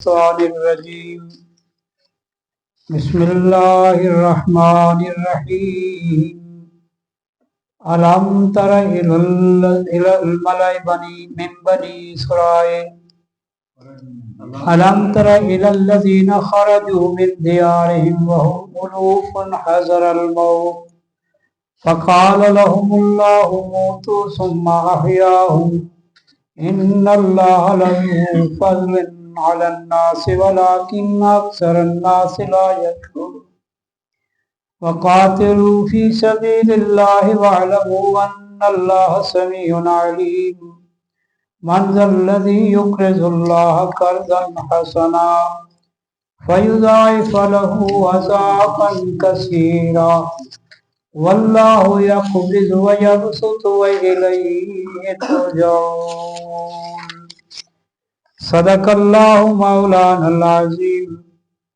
الشيطان الرجيم بسم الله الرحمن الرحيم ألم تر إلى الملأ من بني إسرائيل ألم تر إلى الذين خرجوا من ديارهم وهم ألوف حذر الموت فقال لهم الله موتوا ثم أحياهم إن الله لذو فضل على الناس ولكن أكثر الناس لا يشكرون وقاتلوا في سبيل الله واعلموا أن الله سميع عليم من ذا الذي يقرض الله قرضا حسنا فيضاعف له أضعافا كثيرا والله يقبض ويبسط وإليه ترجعون صدق الله مولانا العظيم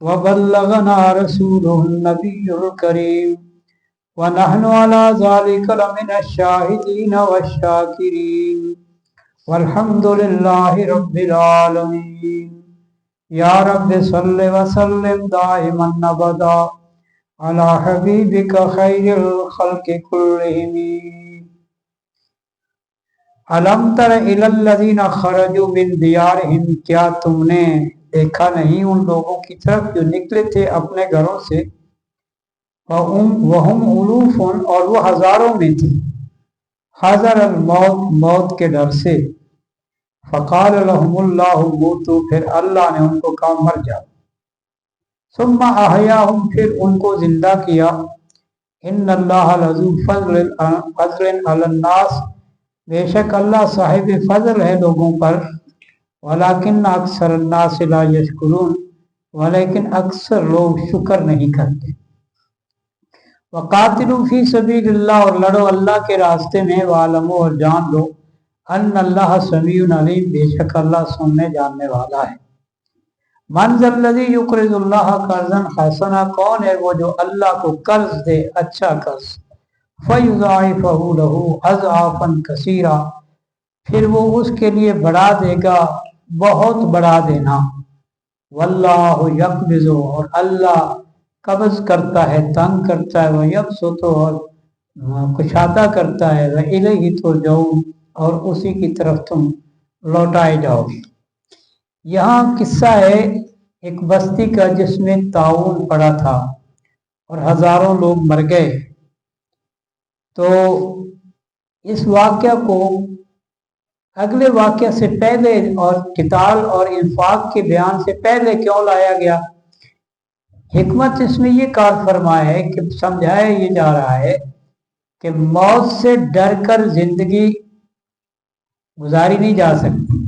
وبلغنا رسوله النبي الكريم ونحن على ذلك لمن الشاهدين والشاكرين والحمد لله رب العالمين يا رب صل وسلم دائما أبدا على حبيبك خير الخلق كلهم علم تر الی الذین خرجوا من دیارہم کیا تم نے دیکھا نہیں ان لوگوں کی طرف جو نکلے تھے اپنے گھروں سے وہم الوف اور وہ ہزاروں میں تھے حذر الموت موت کے ڈر سے فقال لهم اللہ موتوا پھر اللہ نے ان کو کہا مر جاؤ ثم احیاهم پھر ان کو زندہ کیا ان اللہ لذو فضل علی الناس بے شک اللہ صاحب فضل ہے لوگوں پر ولیکن اکثر الناس لا یشکرون ولیکن اکثر لوگ شکر نہیں کرتے وقاتلوا فی سبیل اللہ اور لڑو اللہ کے راستے میں وعلموا اور جان لو ان اللہ سمیع علیم بے شک اللہ سننے جاننے والا ہے من ذا الذی یقرض اللہ قرضا حسنا کون ہے وہ جو اللہ کو قرض دے اچھا قرض فَيُضَاعِفَهُ لَهُ أَضْعَافًا كَثِيرًا پھر وہ اس کے لیے بڑھا دے گا بہت بڑھا دینا واللہ یقبض اور اللہ قبض کرتا ہے تنگ کرتا ہے وَيَبْسُطُ اور کشادہ کرتا ہے وَإِلَيْهِ تُرْجَعُونَ اور اسی کی طرف تم لوٹائے جاؤ گے یہاں قصہ ہے ایک بستی کا جس میں طاعون پڑا تھا اور ہزاروں لوگ مر گئے تو اس واقعہ کو اگلے واقعہ سے پہلے اور قتال اور انفاق کے بیان سے پہلے کیوں لایا گیا حکمت اس میں یہ کار فرمایا ہے کہ سمجھایا یہ جا رہا ہے کہ موت سے ڈر کر زندگی گزاری نہیں جا سکتی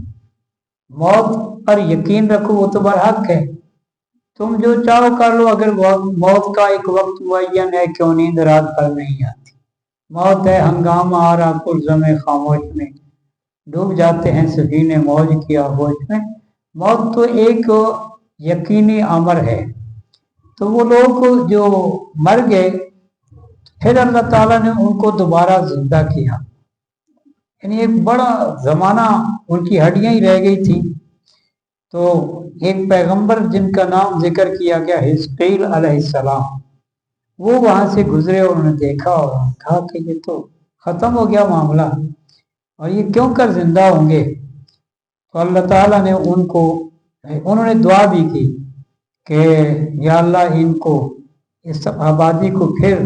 موت پر یقین رکھو وہ تو برحق ہے تم جو چاہو کر لو اگر موت کا ایک وقت معین ہے کیوں نیند رات بھر نہیں آتی موت ہے ہنگامہ آ رہا پرزم خاموش میں ڈوب جاتے ہیں سفینے موج کی آغوش میں موت تو ایک یقینی امر ہے تو وہ لوگ جو مر گئے پھر اللہ تعالیٰ نے ان کو دوبارہ زندہ کیا یعنی ایک بڑا زمانہ ان کی ہڈیاں ہی رہ گئی تھی تو ایک پیغمبر جن کا نام ذکر کیا گیا حزقیل علیہ السلام وہ وہاں سے گزرے اور انہوں نے دیکھا اور کہا کہ یہ تو ختم ہو گیا معاملہ اور یہ کیوں کر زندہ ہوں گے تو اللہ تعالیٰ نے انہوں نے دعا بھی کی کہ یا اللہ ان کو اس آبادی کو پھر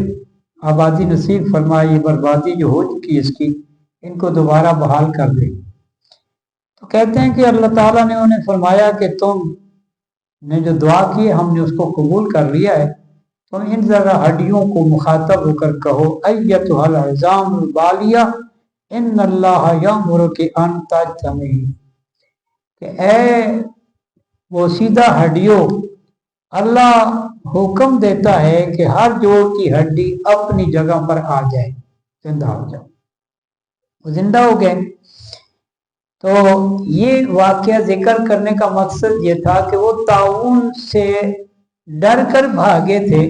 آبادی نصیب فرمائی بربادی جو ہو چکی اس کی ان کو دوبارہ بحال کر دے تو کہتے ہیں کہ اللہ تعالیٰ نے انہیں فرمایا کہ تم نے جو دعا کی ہم نے اس کو قبول کر لیا ہے تم ان ذرا ہڈیوں کو مخاطب ہو کر کہو ایتھا العظام البالیہ ان اللہ یامرک ان تجتمعی کہ اے وہ سیدھا ہڈیوں اللہ حکم دیتا ہے کہ ہر جوڑ کی ہڈی اپنی جگہ پر آ جائے زندہ ہو جائے وہ زندہ ہو گئے تو یہ واقعہ ذکر کرنے کا مقصد یہ تھا کہ وہ طاعون سے ڈر کر بھاگے تھے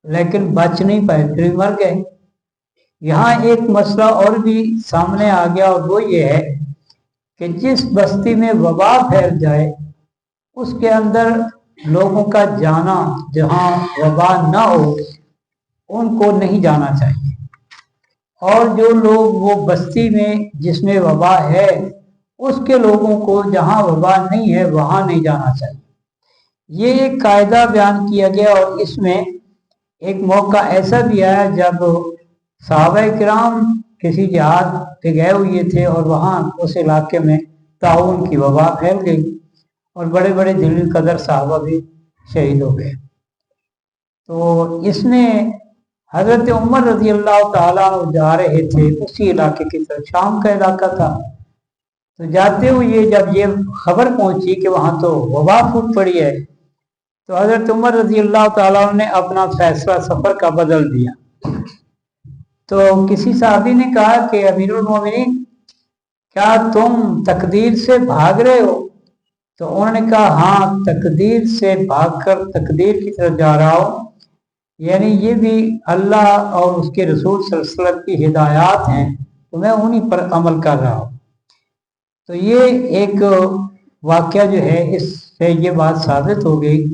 لیکن بچ نہیں پائے پھر مر گئے یہاں ایک مسئلہ اور بھی سامنے آ گیا اور وہ یہ ہے کہ جس بستی میں وبا پھیل جائے اس کے اندر لوگوں کا جانا جہاں وبا نہ ہو ان کو نہیں جانا چاہیے، اور جو لوگ وہ بستی میں جس میں وبا ہے اس کے لوگوں کو جہاں وبا نہیں ہے وہاں نہیں جانا چاہیے۔ یہ ایک قاعدہ بیان کیا گیا، اور اس میں ایک موقع ایسا بھی آیا جب صحابہ کرام کسی جہاد پہ گئے ہوئے تھے اور وہاں اس علاقے میں طاعون کی وبا پھیل گئی اور بڑے بڑے جلیل قدر صحابہ بھی شہید ہو گئے۔ تو اس میں حضرت عمر رضی اللہ تعالیٰ جا رہے تھے اسی علاقے کی طرف، شام کا علاقہ تھا، تو جاتے ہوئے جب یہ خبر پہنچی کہ وہاں تو وبا پھوٹ پڑی ہے، تو حضرت عمر رضی اللہ تعالیٰ نے اپنا فیصلہ سفر کا بدل دیا۔ تو کسی صحابی نے کہا کہ امیر المومنین کیا تم تقدیر سے بھاگ رہے ہو؟ تو انہوں نے کہا ہاں، تقدیر سے بھاگ کر تقدیر کی طرف جا رہا ہوں، یعنی یہ بھی اللہ اور اس کے رسول صلی اللہ علیہ وسلم کی ہدایات ہیں تو میں انہی پر عمل کر رہا ہوں۔ تو یہ ایک واقعہ جو ہے اس سے یہ بات ثابت ہو گئی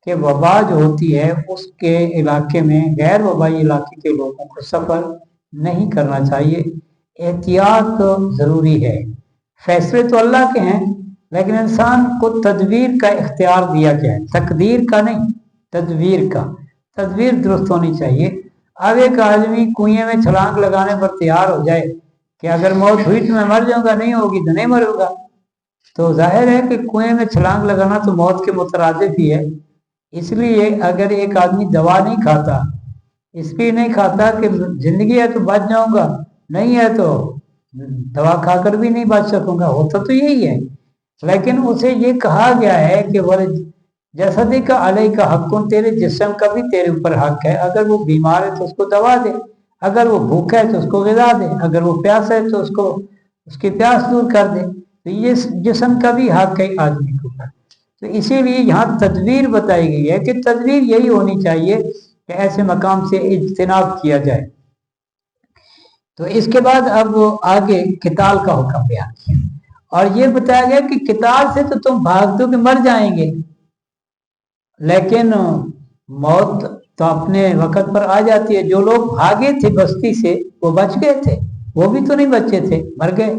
کہ وبا جو ہوتی ہے اس کے علاقے میں غیر وبائی علاقے کے لوگوں کو سفر نہیں کرنا چاہیے، احتیاط ضروری ہے۔ فیصلے تو اللہ کے ہیں لیکن انسان کو تدبیر کا اختیار دیا گیا ہے، تقدیر کا نہیں، تدبیر کا۔ تدبیر درست ہونی چاہیے۔ اب ایک آدمی کنویں میں چھلانگ لگانے پر تیار ہو جائے کہ اگر موت ہوئی تو میں مر جاؤں گا، نہیں ہوگی تو نہیں مروں گا، تو ظاہر ہے کہ کنویں میں چھلانگ لگانا تو موت کے مترادف ہی ہے۔ اس لیے اگر ایک آدمی دوا نہیں کھاتا، اس لیے نہیں کھاتا کہ زندگی ہے تو بچ جاؤں گا، نہیں ہے تو دوا کھا کر بھی نہیں بچ سکوں گا، ہوتا تو یہی ہے، لیکن اسے یہ کہا گیا ہے کہ جسدی کا علیہ کا حق، تیرے جسم کا بھی تیرے اوپر حق ہے، اگر وہ بیمار ہے تو اس کو دوا دے، اگر وہ بھوکا ہے تو اس کو غذا دے، اگر وہ پیاس ہے تو اس کی پیاس دور کر دے، تو یہ جسم کا بھی حق ہے آدمی کے اوپر۔ تو اسی لیے یہاں تدبیر بتائی گئی ہے کہ تدبیر یہی ہونی چاہیے کہ ایسے مقام سے اجتناب کیا جائے۔ تو اس کے بعد اب آگے قتال کا حکم بیان کیا، اور یہ بتایا گیا کہ قتال سے تو تم بھاگ دو کہ مر جائیں گے، لیکن موت تو اپنے وقت پر آ جاتی ہے۔ جو لوگ بھاگے تھے بستی سے وہ بچ گئے تھے، وہ بھی تو نہیں بچے تھے، مر گئے۔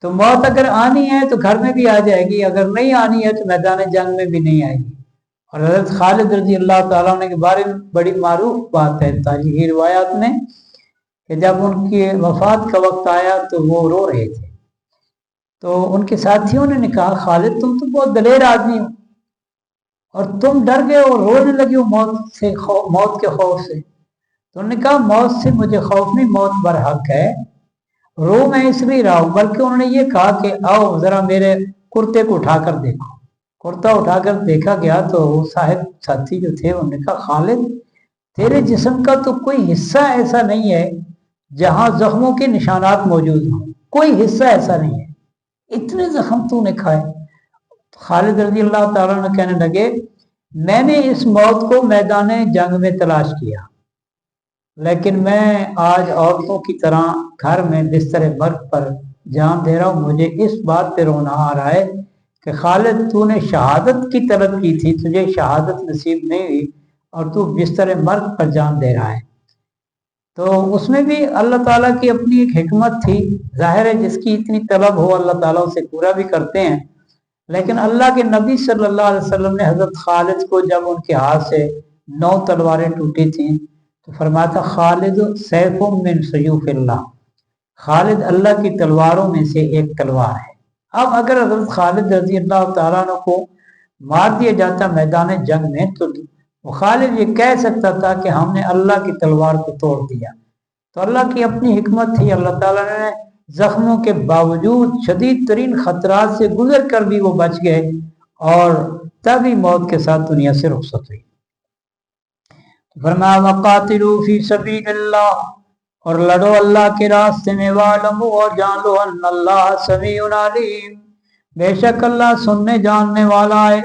تو موت اگر آنی ہے تو گھر میں بھی آ جائے گی، اگر نہیں آنی ہے تو میدان جنگ میں بھی نہیں آئے گی۔ اور حضرت خالد رضی اللہ تعالیٰ عنہ کے بارے میں بڑی معروف بات ہے تاریخی روایات میں کہ جب ان کی وفات کا وقت آیا تو وہ رو رہے تھے، تو ان کے ساتھیوں نے کہا خالد تم تو بہت دلیر آدمی ہو اور تم ڈر گئے اور رونے لگے ہو موت کے خوف سے۔ تو انہوں نے کہا موت سے مجھے خوف نہیں، موت برحق ہے، رو میں اس لیے رہا ہوں، بلکہ انہوں نے یہ کہا کہ آؤ ذرا میرے کرتے کو اٹھا کر دیکھو۔ کرتا اٹھا کر دیکھا گیا تو وہ صاحب ساتھی جو تھے انہوں نے کہا خالد تیرے جسم کا تو کوئی حصہ ایسا نہیں ہے جہاں زخموں کے نشانات موجود ہوں، کوئی حصہ ایسا نہیں ہے، اتنے زخم تو نے کھائے۔ خالد رضی اللہ تعالیٰ نے کہنے لگے میں نے اس موت کو میدان جنگ میں تلاش کیا، لیکن میں آج عورتوں کی طرح گھر میں بستر مرگ پر جان دے رہا ہوں۔ مجھے اس بات پہ رونا آ رہا ہے کہ خالد تو نے شہادت کی طلب کی تھی، تجھے شہادت نصیب نہیں ہوئی اور تو بستر مرگ پر جان دے رہا ہے۔ تو اس میں بھی اللہ تعالیٰ کی اپنی ایک حکمت تھی، ظاہر ہے جس کی اتنی طلب ہو اللہ تعالیٰ اسے پورا بھی کرتے ہیں، لیکن اللہ کے نبی صلی اللہ علیہ وسلم نے حضرت خالد کو جب ان کے ہاتھ سے 9 تلواریں ٹوٹی تھیں تو فرمایا تھا خالد سیف من سیوف اللہ، خالد اللہ کی تلواروں میں سے ایک تلوار ہے۔ اب اگر حضرت خالد رضی اللہ تعالیٰ عنہ کو مار دیا جاتا میدان جنگ میں تو خالد یہ کہہ سکتا تھا کہ ہم نے اللہ کی تلوار کو توڑ دیا۔ تو اللہ کی اپنی حکمت تھی، اللہ تعالیٰ نے زخموں کے باوجود شدید ترین خطرات سے گزر کر بھی وہ بچ گئے اور تبھی موت کے ساتھ دنیا سے رخصت ہوئی۔ فرمایا وقاتلوا فی سبیل اللہ، اور لڑو اللہ کے راستے میں، وَاعْلَمُوا، اور جان لو ان اللہ سمیع علیم، بے شک اللہ سننے جاننے والا ہے۔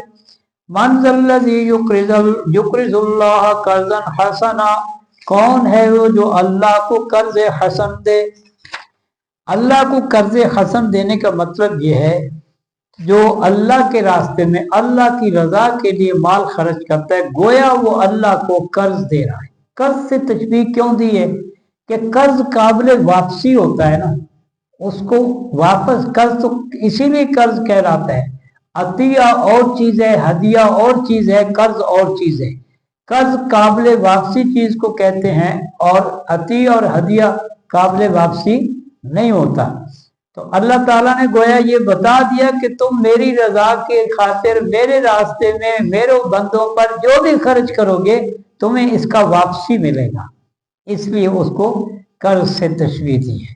من ذا الذی یقرض اللہ قرضا حسنا، کون ہے وہ جو اللہ کو قرض حسن دے؟ اللہ کو قرض حسن دینے کا مطلب یہ ہے जो अल्लाह के रास्ते में अल्लाह की रजा के लिए माल खर्च करता है, गोया वो अल्लाह को कर्ज दे रहा है। कर्ज से तशबीह क्यों दी है कि कर्ज काबिल वापसी होता है ना, उसको वापस कर्ज तो इसीलिए कर्ज कहलाता है। अतिया और चीज है, हदिया और चीज है, कर्ज और चीज है। कर्ज काबिल वापसी चीज को कहते हैं और अतिया और हदिया काबिल वापसी नहीं होता। तो अल्लाह ताला ने गोया ये बता दिया कि तुम मेरी रजा के खातिर मेरे रास्ते में मेरे बंदों पर जो भी खर्च करोगे तुम्हें इसका वापसी मिलेगा, इसलिए उसको कर्ज से तशबीह दी है।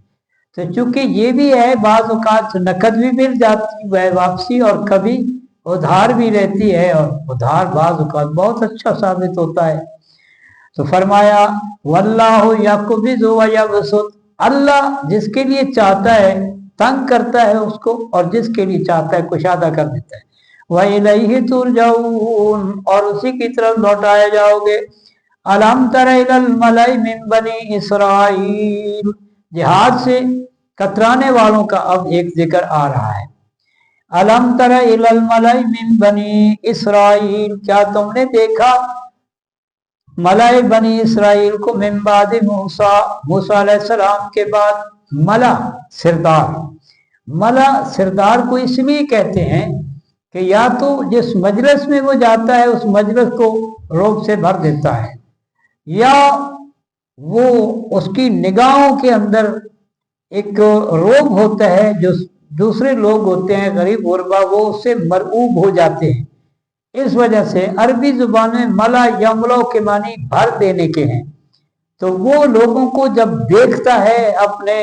तो चूंकि ये भी है, बाज़ औक़ात नकद भी मिल जाती है वापसी और कभी उधार भी रहती है, और उधार बाज़ औक़ात बहुत अच्छा साबित होता है। तो फरमाया वल्लाहु यक़बिज़ु व यबसुत, अल्लाह जिसके लिए चाहता है तंग करता है उसको, और जिसके लिए चाहता है कुशादा कर देता है। व इलैहि तुरजऊन, और उसी की तरफ लौटाए जाओगे। अलम तरा इलल मलाई मिन बनी इसराइल, जिहाद से कतराने वालों का अब एक जिक्र आ रहा है। अलम तरा इलल मलाई मिन बनी इसराइल, क्या तुमने देखा मलाई बनी इसराइल को मिन बाद मूसा, मूसा अलैहिस्सलाम के बाद। मला सिरदार, मला सिरदार को इसलिए कहते हैं कि या तो जिस मजलिस में वो जाता है उस मजलिस को रोब से भर देता है, या वो उसकी निगाहों के अंदर एक रोब होता है, जो दूसरे लोग होते हैं गरीब गुरबा वो उससे मरऊब हो जाते हैं। इस वजह से अरबी जुबान में मला यमलो के मानी भर देने के हैं। तो वो लोगों को जब देखता है अपने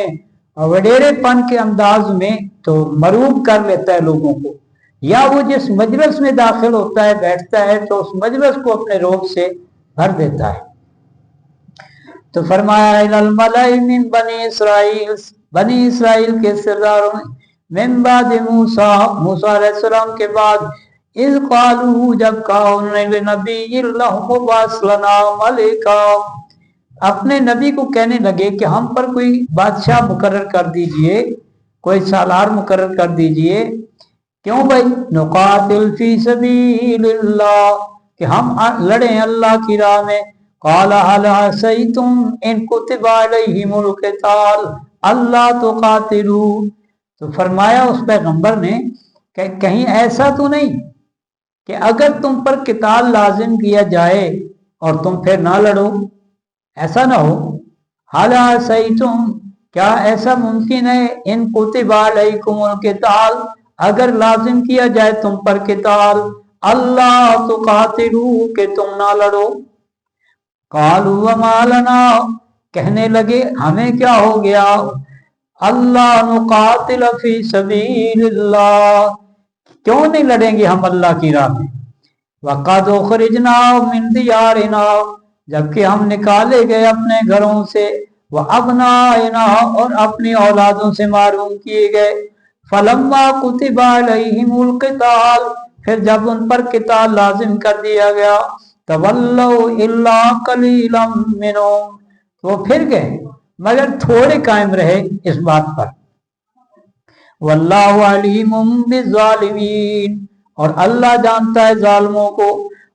वडेरेपन के अंदाज में तो मरूब कर लेता है लोगों को, या वो जिस मजलिस में दाखिल होता है बैठता है तो उस मजलिस को अपने रोब से भर देता है। तो फरमाया इलल मलाई मिन बनी इसराइल, बनी इसराइल के सरदारों ने, मिन बाद मूसा, मूसा अलैहिस्सलाम के बाद, इज़ क़ालू, जब कहा उन्होंने नबी लहु बास लना मलिका, अपने नबी को कहने लगे कि हम पर कोई बादशाह मुकर्रर कर दीजिए, कोई सालार मुकर्रर कर दीजिए। क्यों भाई? नुकातिल फी सबीलिल्लाह, कि हम लड़ें अल्लाह की राह में। क़ाला हल असैतुम इन कुतिबा अलैहिमुल क़िताल अल्लाह तुक़ातिलू, तो फरमाया उस पैगंबर ने कि कहीं ऐसा तो नहीं कि अगर तुम पर किताल लाजिम किया जाए और तुम फिर ना लड़ो, ऐसा ना हो। हाला सही तुम, क्या ऐसा मुमकिन है इन कुतिबा अलैकुमुल क़िताल, अगर लाजिम किया जाए तुम पर किताल, अल्लाह तुक़ातिलू, के तुम ना लड़ो। कालू वमा लना, कहने लगे हमें क्या हो गया, अल्लाह नुक़ातिल फी सबीलिल्लाह, क्यों नहीं लड़ेंगे हम अल्लाह की राह में। वक़द उख़रिजना मिन दियारिना, जबकि हम निकाले गए अपने घरों से, व अबनाइना, और अपनी औलादों से मारूम किए गए। फलम्मा कुतिबा अलैहिमुल क़िताल, फिर जब उन पर किताल लाजिम कर दिया गया, तवल्लौ इल्ला कलीलम मिनहुम, तो फिर गए मगर थोड़े कायम रहे इस बात पर। वल्लाहु अलीमुम बिज़्ज़ालिमीन, और अल्लाह जानता है जालिमों को।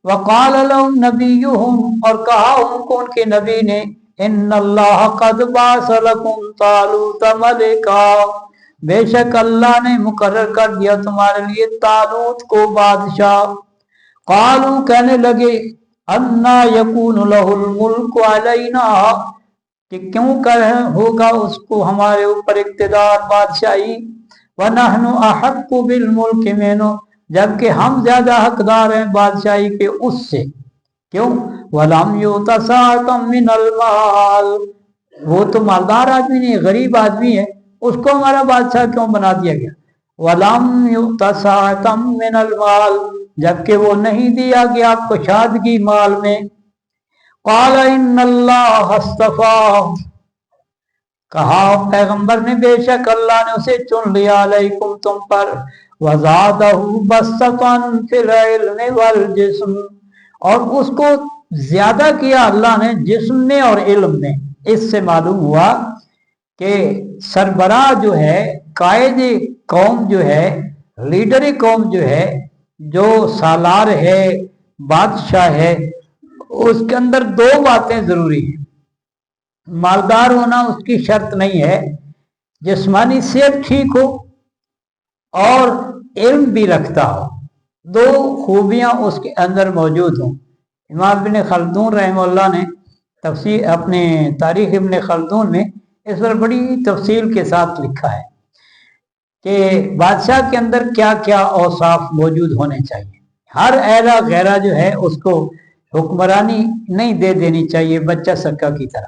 वक़ाल लहुम नबियुहुम, और कहा उनको उनके नबी ने, इन्नल्लाह क़द बअस लकुम तालूत मलिका, बेशक अल्लाह ने मुकर्रर कर दिया तुम्हारे लिए तालूत को बादशाह। क़ालू, कहने लगे, अन्ना यकूनु लहुल मुल्कु अलैना, कि क्यों कर होगा उसको हमारे ऊपर इक़्तिदार बादशाही। व नहनु अहक्कु बिल मुल्कि मिन्हु, जबकि हम ज्यादा हकदार हैं बादशाही के उससे। क्यों? वलम युता साअतम मिनल माल, वो तो मालदार आदमी नहीं, गरीब आदमी है, उसको हमारा बादशाह क्यों बना दिया गया। वलम युता साअतम मिनल माल, जबकि वो नहीं दिया गया कुशादगी माल में। क़ाल इन्नल्लाह अस्तफ़ा, कहा पैगंबर ने बेशक अल्लाह ने उसे चुन लिया, अलैकुम तुम पर, वज़ादहु बस्ततन फिल इल्मि वल जिस्म, और उसको ज्यादा किया अल्लाह ने जिस्म में और इल्म में। इससे मालूम हुआ कि सरबराह जो है, कायदे कौम जो है, लीडर कौम जो है, जो सालार है, बादशाह है, उसके अंदर दो बातें जरूरी है। मालदार होना उसकी शर्त नहीं है, जिस्मानी सेहत ठीक हो और इल्म भी रखता हो, दो खूबियां उसके अंदर मौजूद हों। इमाम इब्न खल्दून रहमहुल्लाह ने तफसीर अपने तारीख इब्न खल्दून में इस पर बड़ी तफसील के साथ लिखा है कि बादशाह के अंदर क्या क्या औसाफ मौजूद होने चाहिए। हर ऐरा गैरा जो है उसको हुक्मरानी नहीं दे देनी चाहिए बच्चा सक्का की तरह।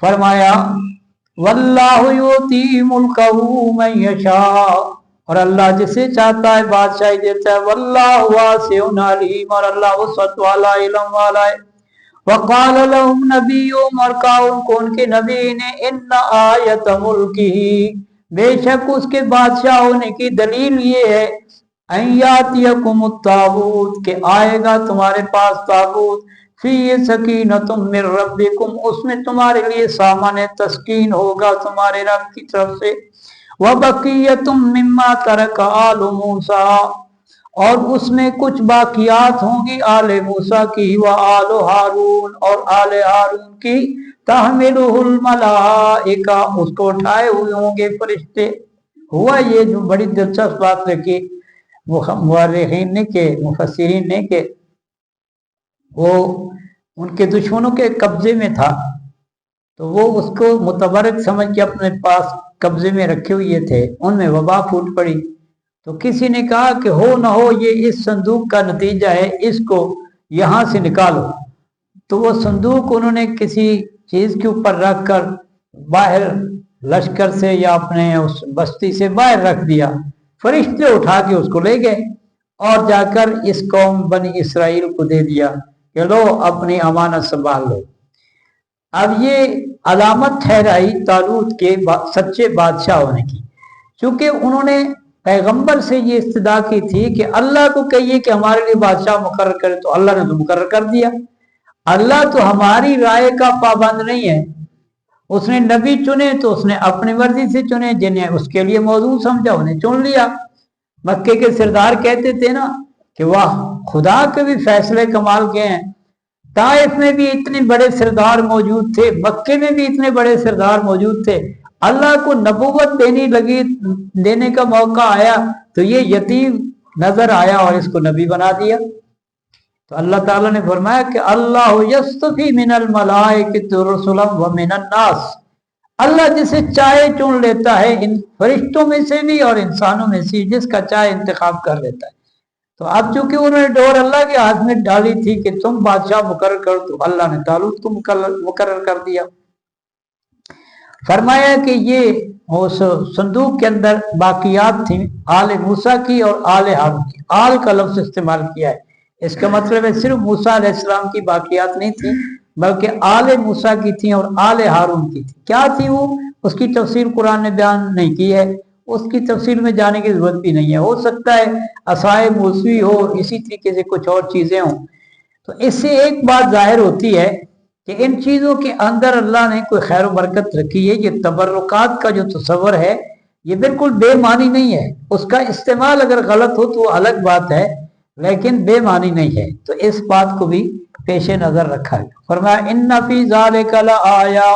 फरमाया वल्लाहु युती मुल्कहु मन यशा, और अल्लाह जिसे चाहता है बादशाही देता है। वल्लाहु वासिउन अलीम, और अल्लाह वसअत वाला, इल्म वाला है। वक़ाल लहुम नबियुहुम, और कहा उनको उनके नबी ने, इन्न आयत मुल्किही, बेशक उसके बादशाह होने की दलील ये है, अय्यातियकुम ताबूत, के आएगा तुम्हारे पास ताबूत, फी सकीनतुम मिर रब्बिकुम, उसमें तुम्हारे लिए सामान तस्कीन होगा तुम्हारे रब की तरफ से। व बकियतुम मिम्मा तरक आलु मूसा, और उसमें कुछ बाकियात होंगी आले मूसा की, व आलो हारून, और आले हारून की, तहमिलुहुल मलाइका, उसको उठाए हुए होंगे फरिश्ते। हुआ ये जो बड़ी दिलचस्प बात रखी मुअर्रिखीन ने के मुफस्सिरीन ने के वो उनके दुश्मनों के कब्जे में था, तो वो उसको मुतबरक समझ के अपने पास कब्जे में रखे हुए थे। उनमें वबा फूट पड़ी, तो किसी ने कहा कि हो ना हो ये इस संदूक का नतीजा है, इसको यहाँ से निकालो। तो वो संदूक उन्होंने किसी चीज के ऊपर रख कर बाहर लश्कर से या अपने उस बस्ती से बाहर रख दिया। फरिश्ते उठा के उसको ले गए और जाकर इस कौम बनी इसराइल को दे दिया कि लो अपनी अमानत संभाल लो। अब ये अलामत ठहराई तालूत के सच्चे बादशाह होने की, क्योंकि उन्होंने पैगंबर से ये इस्तदा की थी कि अल्लाह को कहिए कि हमारे लिए बादशाह मुकर्रर करे, तो अल्लाह ने तो मुकर्रर कर दिया। अल्लाह तो हमारी राय का पाबंद नहीं है, उसने नबी चुने तो उसने अपनी मर्जी से चुने, जिन्हें उसके लिए मौजूद समझा उन्हें चुन लिया। मक्के के सरदार कहते थे ना कि वाह खुदा के भी फैसले कमाल के हैं, ताइफ में भी इतने बड़े सरदार मौजूद थे, मक्के में भी इतने बड़े सरदार मौजूद थे, अल्लाह को नबूवत देने का मौका आया तो ये यतीम नजर आया और इसको नबी बना दिया। तो अल्लाह ताला ने फरमाया कि अल्लाह यस्तफी मिनल मलाइकति रुसुलन व मिनन नास, अल्लाह जिसे चाहे चुन लेता है, इन फरिश्तों में से भी और इंसानों में से, जिसका चाहे इंतखाब कर लेता है। तो अब चूंकि उन्होंने डोर अल्लाह के हाथ में डाली थी कि तुम बादशाह मुकर्रर कर, तो अल्लाह ने तालूत को मुकर्रर कर दिया। फरमाया कि ये उस संदूक के अंदर बाकियात थी आले मूसा की और आले हारून की। आल का लफ्ज इस्तेमाल किया है, इसका मतलब है सिर्फ मूसा अलैहिस्सलाम की बाकियात नहीं थी, बल्कि आले मूसा की थी और आले हारून की थी। क्या थी वो, उसकी तफसीर कुरान ने बयान नहीं की है, उसकी तफसीर में जाने की जरूरत भी नहीं है। हो सकता है असाए मूसवी हो, इसी तरीके से कुछ और चीजें हों। तो इससे एक बात जाहिर होती है कि इन चीजों के अंदर अल्लाह ने कोई खैर बरकत रखी है। ये तबर्रुकात का जो तस्वर है ये बिल्कुल बेमानी नहीं है, उसका इस्तेमाल अगर गलत हो तो अलग बात है, लेकिन बेमानी नहीं है। तो इस बात को भी पेश नजर रखा गया। फरमाया इन्ना फी ज़ालिका लआया,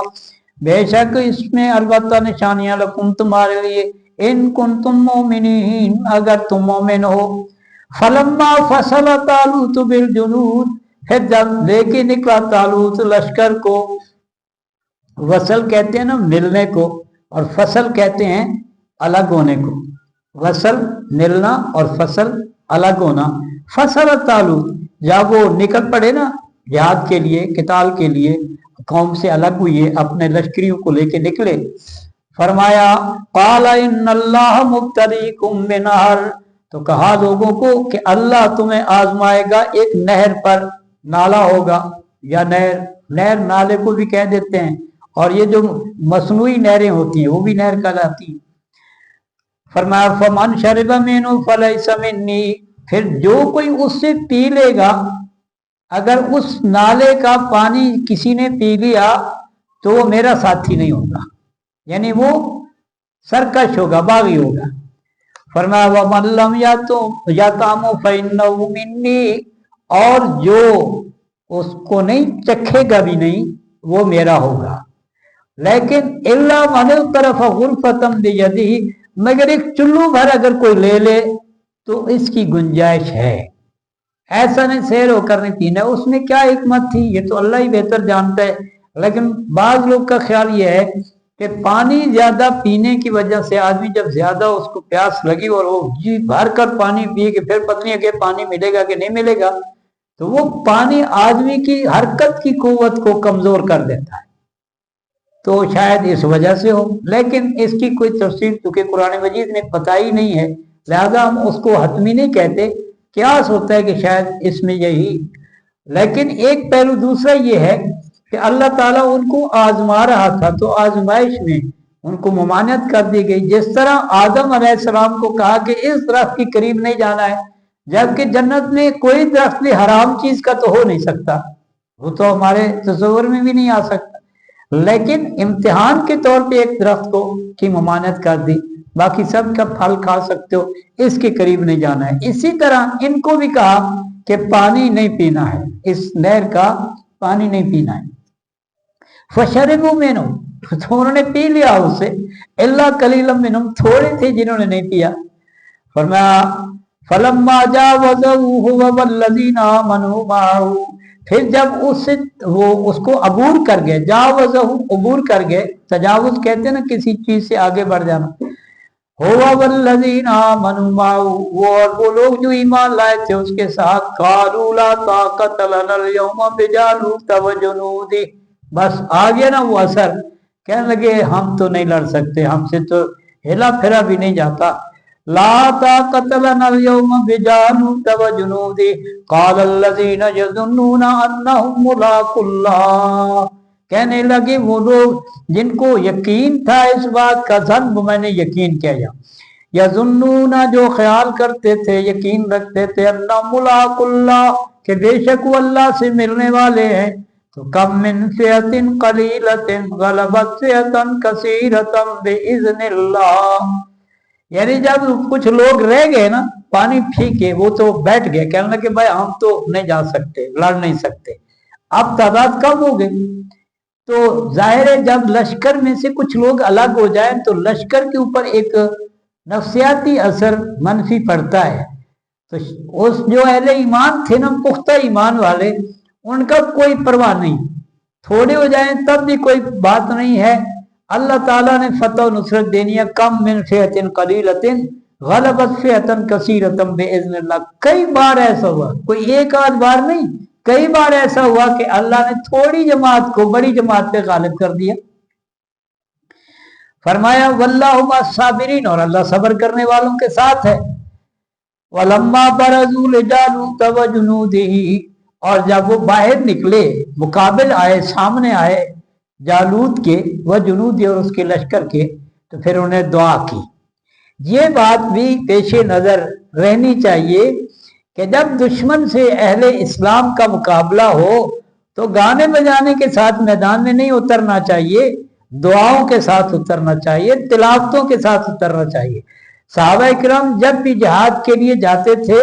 बेशक इसमें अलबत्ता निशानियां लकुम तुम्हारे लिए, इन कुंतुम मोमिनीन, अगर तुम मोमिन हो। फलम्मा फसल तालूत बिल जुनूद, फिर जब लेके निकला तालूत लश्कर को, वसल कहते हैं ना मिलने को, और फसल कहते हैं अलग होने को। वसल मिलना और फसल अलग होना। फसल तालूत, जब वो निकल पड़े ना जिहाद के लिए, किताल के लिए, कौम से अलग हुए, अपने लश्करियों को लेके निकले। फरमाया काला इन्नल्लाह मुब्तलीकुम बिनहर, तो कहा लोगों को कि अल्लाह तुम्हें आजमाएगा एक नहर पर। नाला होगा या नहर, नहर नाले को भी कह देते हैं, और ये जो मसनूई नहरें होती हैं वो भी नहर कहलाती हैं। फरमाया फमन शरिबा मिन्हु फलैसा मिन्नी, फिर जो कोई उससे पी लेगा, अगर उस नाले का पानी किसी ने पी लिया तो वो मेरा साथी नहीं होगा, यानी वो सरकश होगा, बागी होगा। फरमाया वमन लम यतअमु फइन्नहु मिन्नी, और जो उसको नहीं चखेगा भी नहीं वो मेरा होगा। लेकिन इल्ला मन तरफ गुरफतम बियदिही, मगर एक चुल्लू भर अगर कोई ले ले तो इसकी गुंजाइश है, ऐसा नहीं सैर होकर नहीं पीना। उसमें क्या हिकमत थी ये तो अल्लाह ही बेहतर जानता है, लेकिन बाज लोग का ख्याल ये है कि पानी ज्यादा पीने की वजह से आदमी जब ज्यादा उसको प्यास लगी और वो जी भर कर पानी पिए कि फिर पता नहीं है कि पानी मिलेगा कि नहीं मिलेगा, तो वो पानी आदमी की हरकत की कुव्वत को कमजोर कर देता है, तो शायद इस वजह से हो। लेकिन इसकी कोई तफसील चूंकि कुरान मजीद ने बताई नहीं है, लिहाजा हम उसको हतमी नहीं कहते, क्यास होता है कि शायद इसमें यही। लेकिन एक पहलू दूसरा ये है कि अल्लाह ताला उनको आजमा रहा था, तो आजमाइश में उनको ममानियत कर दी गई। जिस तरह आदम अलैहिस्सलाम को कहा कि इस दरख्त के करीब नहीं जाना है, जबकि जन्नत में कोई दरख्त भी हराम चीज का तो हो नहीं सकता, वो तो हमारे तस्वर में भी नहीं आ सकता, लेकिन इम्तिहान के तौर पे एक दरख्त को की ममानियत कर दी, बाकी सब का फल खा सकते हो, इसके करीब नहीं जाना है। इसी तरह इनको भी कहा कि पानी नहीं पीना है, इस नहर का पानी नहीं पीना है। फशरबू मिन्हु, तो उन्होंने पी लिया उससे, इल्ला कलीलम मिन्हुम, थोड़े थे जिन्होंने नहीं पिया। फरमाया फलम्मा जावज़हु हुवा वल्लज़ीना आमनू माहू, फिर जब उससे वो उसको अबूर कर गए, जावज़हु अबूर कर गए, तजावुज कहते हैं ना किसी चीज से आगे बढ़ जाना। हुवा वल्लज़ीना आमनू माहू, वो और वो लोग जो ईमान लाए थे उसके साथ, क़ालू ला ताक़त लना अल-यौमा बिजालूत व जुनूदी, बस आ गया ना वो असर, कहने लगे हम तो नहीं लड़ सकते, हमसे तो हिला फिरा भी नहीं जाता। ला ताक़त लना अल-यौमा बिजालूत व जुनूदी क़ाल अल्लज़ीना यज़ुन्नूना अन्नहुम मुलाक़ुल्लाह, कहने लगे वो लोग जिनको यकीन था इस बात का, ज़न्न मैंने यकीन किया, यज़ुन्नूना जो ख्याल करते थे, यकीन रखते थे, अन्नहुम मुलाक़ुल्लाह कि बेशक वो अल्लाह से मिलने वाले हैं, तो कम मिन फ़ियतिन क़लीलतिन ग़लबत फ़ियतन कसीरतन बिइज़्निल्लाह, यानी जब कुछ लोग रह गए ना पानी पी के, वो तो बैठ गए, कहने लगे भाई हम तो नहीं जा सकते, लड़ नहीं सकते, अब तादाद कम हो गई। तो जाहिर है जब लश्कर में से कुछ लोग अलग हो जाएं तो लश्कर के ऊपर एक नफ्सियाती असर मनफी पड़ता है। तो उस जो अहले ईमान थे ना, पुख्ता ईमान वाले, उनका कोई परवाह नहीं, थोड़े हो जाएं तब भी कोई बात नहीं है, अल्लाह ताला ने फतह नुसरत देनी है। कम मिन फ़ियतिन क़लीलतिन ग़लबत फ़ियतन कसीरतन बिइज़्निल्लाह, कई बार ऐसा हुआ, कोई एक आध बार नहीं, कई बार ऐसा हुआ कि अल्लाह ने थोड़ी जमात को बड़ी जमात पे गालिब कर दिया। फरमाया वल्लाहु मस्साबिरीन, और अल्लाह सब्र करने वालों के साथ है। वलम्मा बरज़ू लिजालूत व जुनूदिही, और जब वो बाहर निकले, मुकाबिल आए, सामने आए जालूत के, व जुनूदी और उसके लश्कर के, तो फिर उन्हें दुआ की। ये बात भी पेश नजर रहनी चाहिए कि जब दुश्मन से अहले इस्लाम का मुकाबला हो तो गाने बजाने के साथ मैदान में नहीं उतरना चाहिए, दुआओं के साथ उतरना चाहिए, तिलावतों के साथ उतरना चाहिए। सहाबा इकराम जब भी जिहाद के लिए जाते थे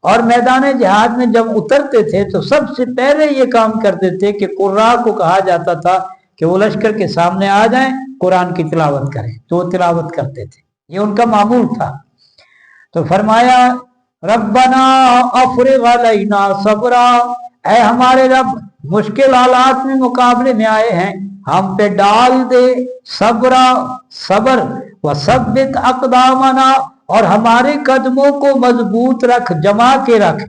और मैदान जिहाद में जब उतरते थे तो सबसे पहले ये काम करते थे कि कुर्रा को कहा जाता था कि वो लश्कर के सामने आ जाएं, कुरान की तिलावत करें, तो वो तिलावत करते थे, ये उनका मामूल था। तो फरमाया रब्बना अफ़रिग़ अलैना सब्रा, ऐ हमारे रब मुश्किल हालात में मुकाबले में आए हैं, हम पे डाल दे सब्रा, सब्र, व सब्बित अक़दामना, और हमारे कदमों को मजबूत रख, जमा के रख।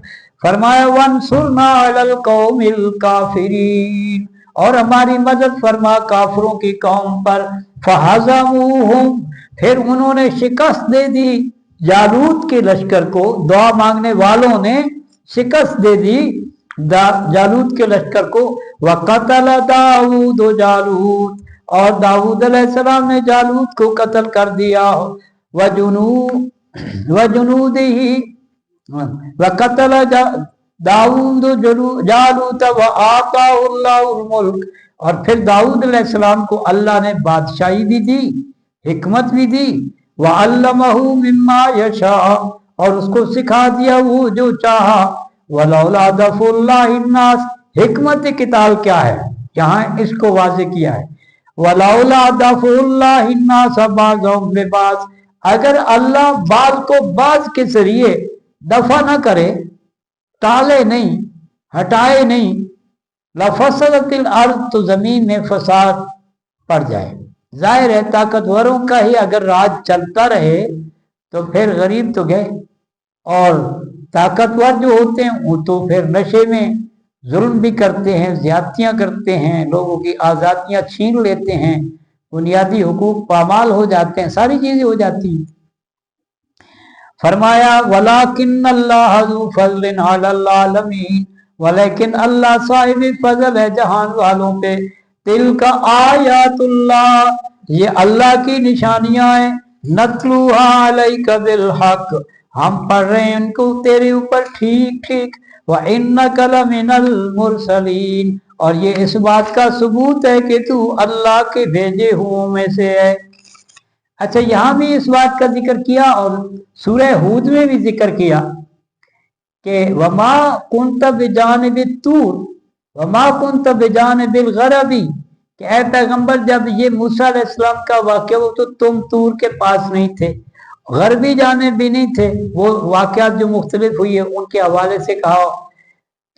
फरमाया वंसुरना अलल कौमिल काफिरीन, और हमारी मदद फरमा काफिरों की कौम पर। फहज़मूहुम, फिर उन्होंने शिकस्त दे दी जालूत के लश्कर को, दुआ मांगने वालों ने शिकस्त दे दी जालूत के लश्कर को। वक़तल दाऊद जालूत, और दाऊद अलैहिस्सलाम ने जालूत को कत्ल कर दिया। वजुनूदिही, वक़तल दाऊद जालूत व आताहुल्लाहुल मुल्क, और फिर दाऊद अलैहिस्सलाम को अल्लाह ने बादशाही भी दी, हिकमत भी दी, वअल्लमहु मिम्मा यशा, और उसको सिखा दिया वो जो चाहा। वलौला दफुल्लाहि नास, हिकमत किताल क्या है, यहाँ इसको वाज़े किया है। वलौला दफुल्लाहि नास बाज़हुम बिबाज़, अगर अल्लाह बाज को बाज के जरिए दफा न करे, टाले नहीं, हटाए नहीं, लफसदतिल अर्द, तो जमीन में फसाद पड़ जाए। जाहिर है ताकतवरों का ही अगर राज चलता रहे तो फिर गरीब तो गए, और ताकतवर जो होते हैं वो तो फिर नशे में जुल्म भी करते हैं, ज्यादतियां करते हैं, लोगों की आज़ादियां छीन लेते हैं, बुनियादी हुकूक पामाल हो जाते हैं, सारी चीजें हो जाती हैं। फरमाया वलाकिन्नल्लाह ज़ू फज़लिन अलल आलमीन, वलेकिन अल्लाह साहिब फजल है जहान वालों पे। तिलका आयातुल्लाह, ये अल्लाह की निशानियां हैं। नतलुहा अलैका बिल हक, हम पढ़ रहे हैं उनको तेरे ऊपर ठीक ठीक। व इन्नका लमिनल मुरसलीन, और ये इस बात का सबूत है कि तू अल्लाह के भेजे हुओं में से है। अच्छा, यहाँ भी इस बात का जिक्र किया और सूरह हूद में भी जिक्र किया कि वमा कुंत बिजानिबि तूर वमा कुंत बिजानिबिल गरबी, कि ऐ पैगंबर जब ये मूसा अलैहिस्सलाम का वाक़या हो तो तुम तूर के पास नहीं थे, गरबी जाने भी नहीं थे। वो वाक़यात जो मुख्तलिफ हुई है उनके हवाले से कहा।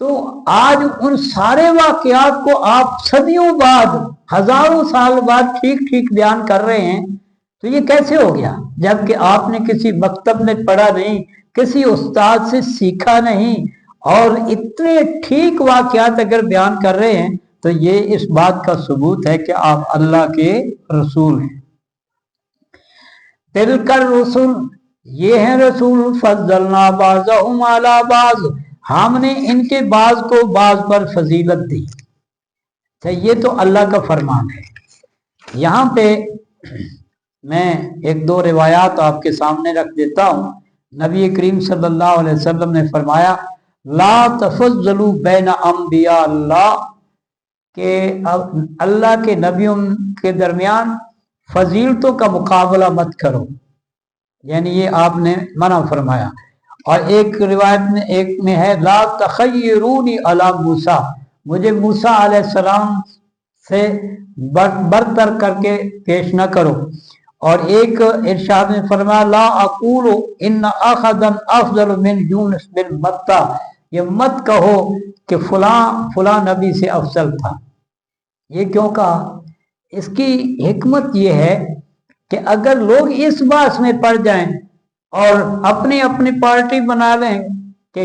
तो आज उन सारे वाक़यात को आप सदियों बाद, हजारों साल बाद ठीक ठीक बयान कर रहे हैं, तो ये कैसे हो गया, जबकि आपने किसी मकतब में पढ़ा नहीं, किसी उस्ताद से सीखा नहीं, और इतने ठीक वाक़यात अगर बयान कर रहे हैं तो ये इस बात का सबूत है कि आप अल्लाह के रसूल हैं। तिलकर रसूल, ये हैं रसूल, फज़लना बाज़हुम अला बाज़, हमने इनके बाज को बाज पर फजीलत दी। तो ये तो अल्लाह का फरमान है। यहाँ पे मैं एक दो रिवायात आपके सामने रख देता हूँ। नबी करीम सल्लल्लाहु अलैहि वसल्लम ने फरमाया ला तफज़लू बैन अंबिया अल्लाह, के अल्लाह के नबियों के दरमियान फजीलतों का मुकाबला मत करो, यानी ये आपने मना फरमाया। और एक रिवायत में एक में है ला तखय्यरूनी अला मूसा, मुझे मूसा अलैहिस्सलाम से बरतर करके पेश न करो। और एक इरशाद में फरमाया ला अकूलु इन्ना अखदन अफजल मिन यूनुस बिन मत्ता, ये मत कहो कि फला नबी से अफजल था। ये क्यों कहा? इसकी हिकमत ये है कि अगर लोग इस बात में पड़ जाएं और अपनी अपनी पार्टी बना लें कि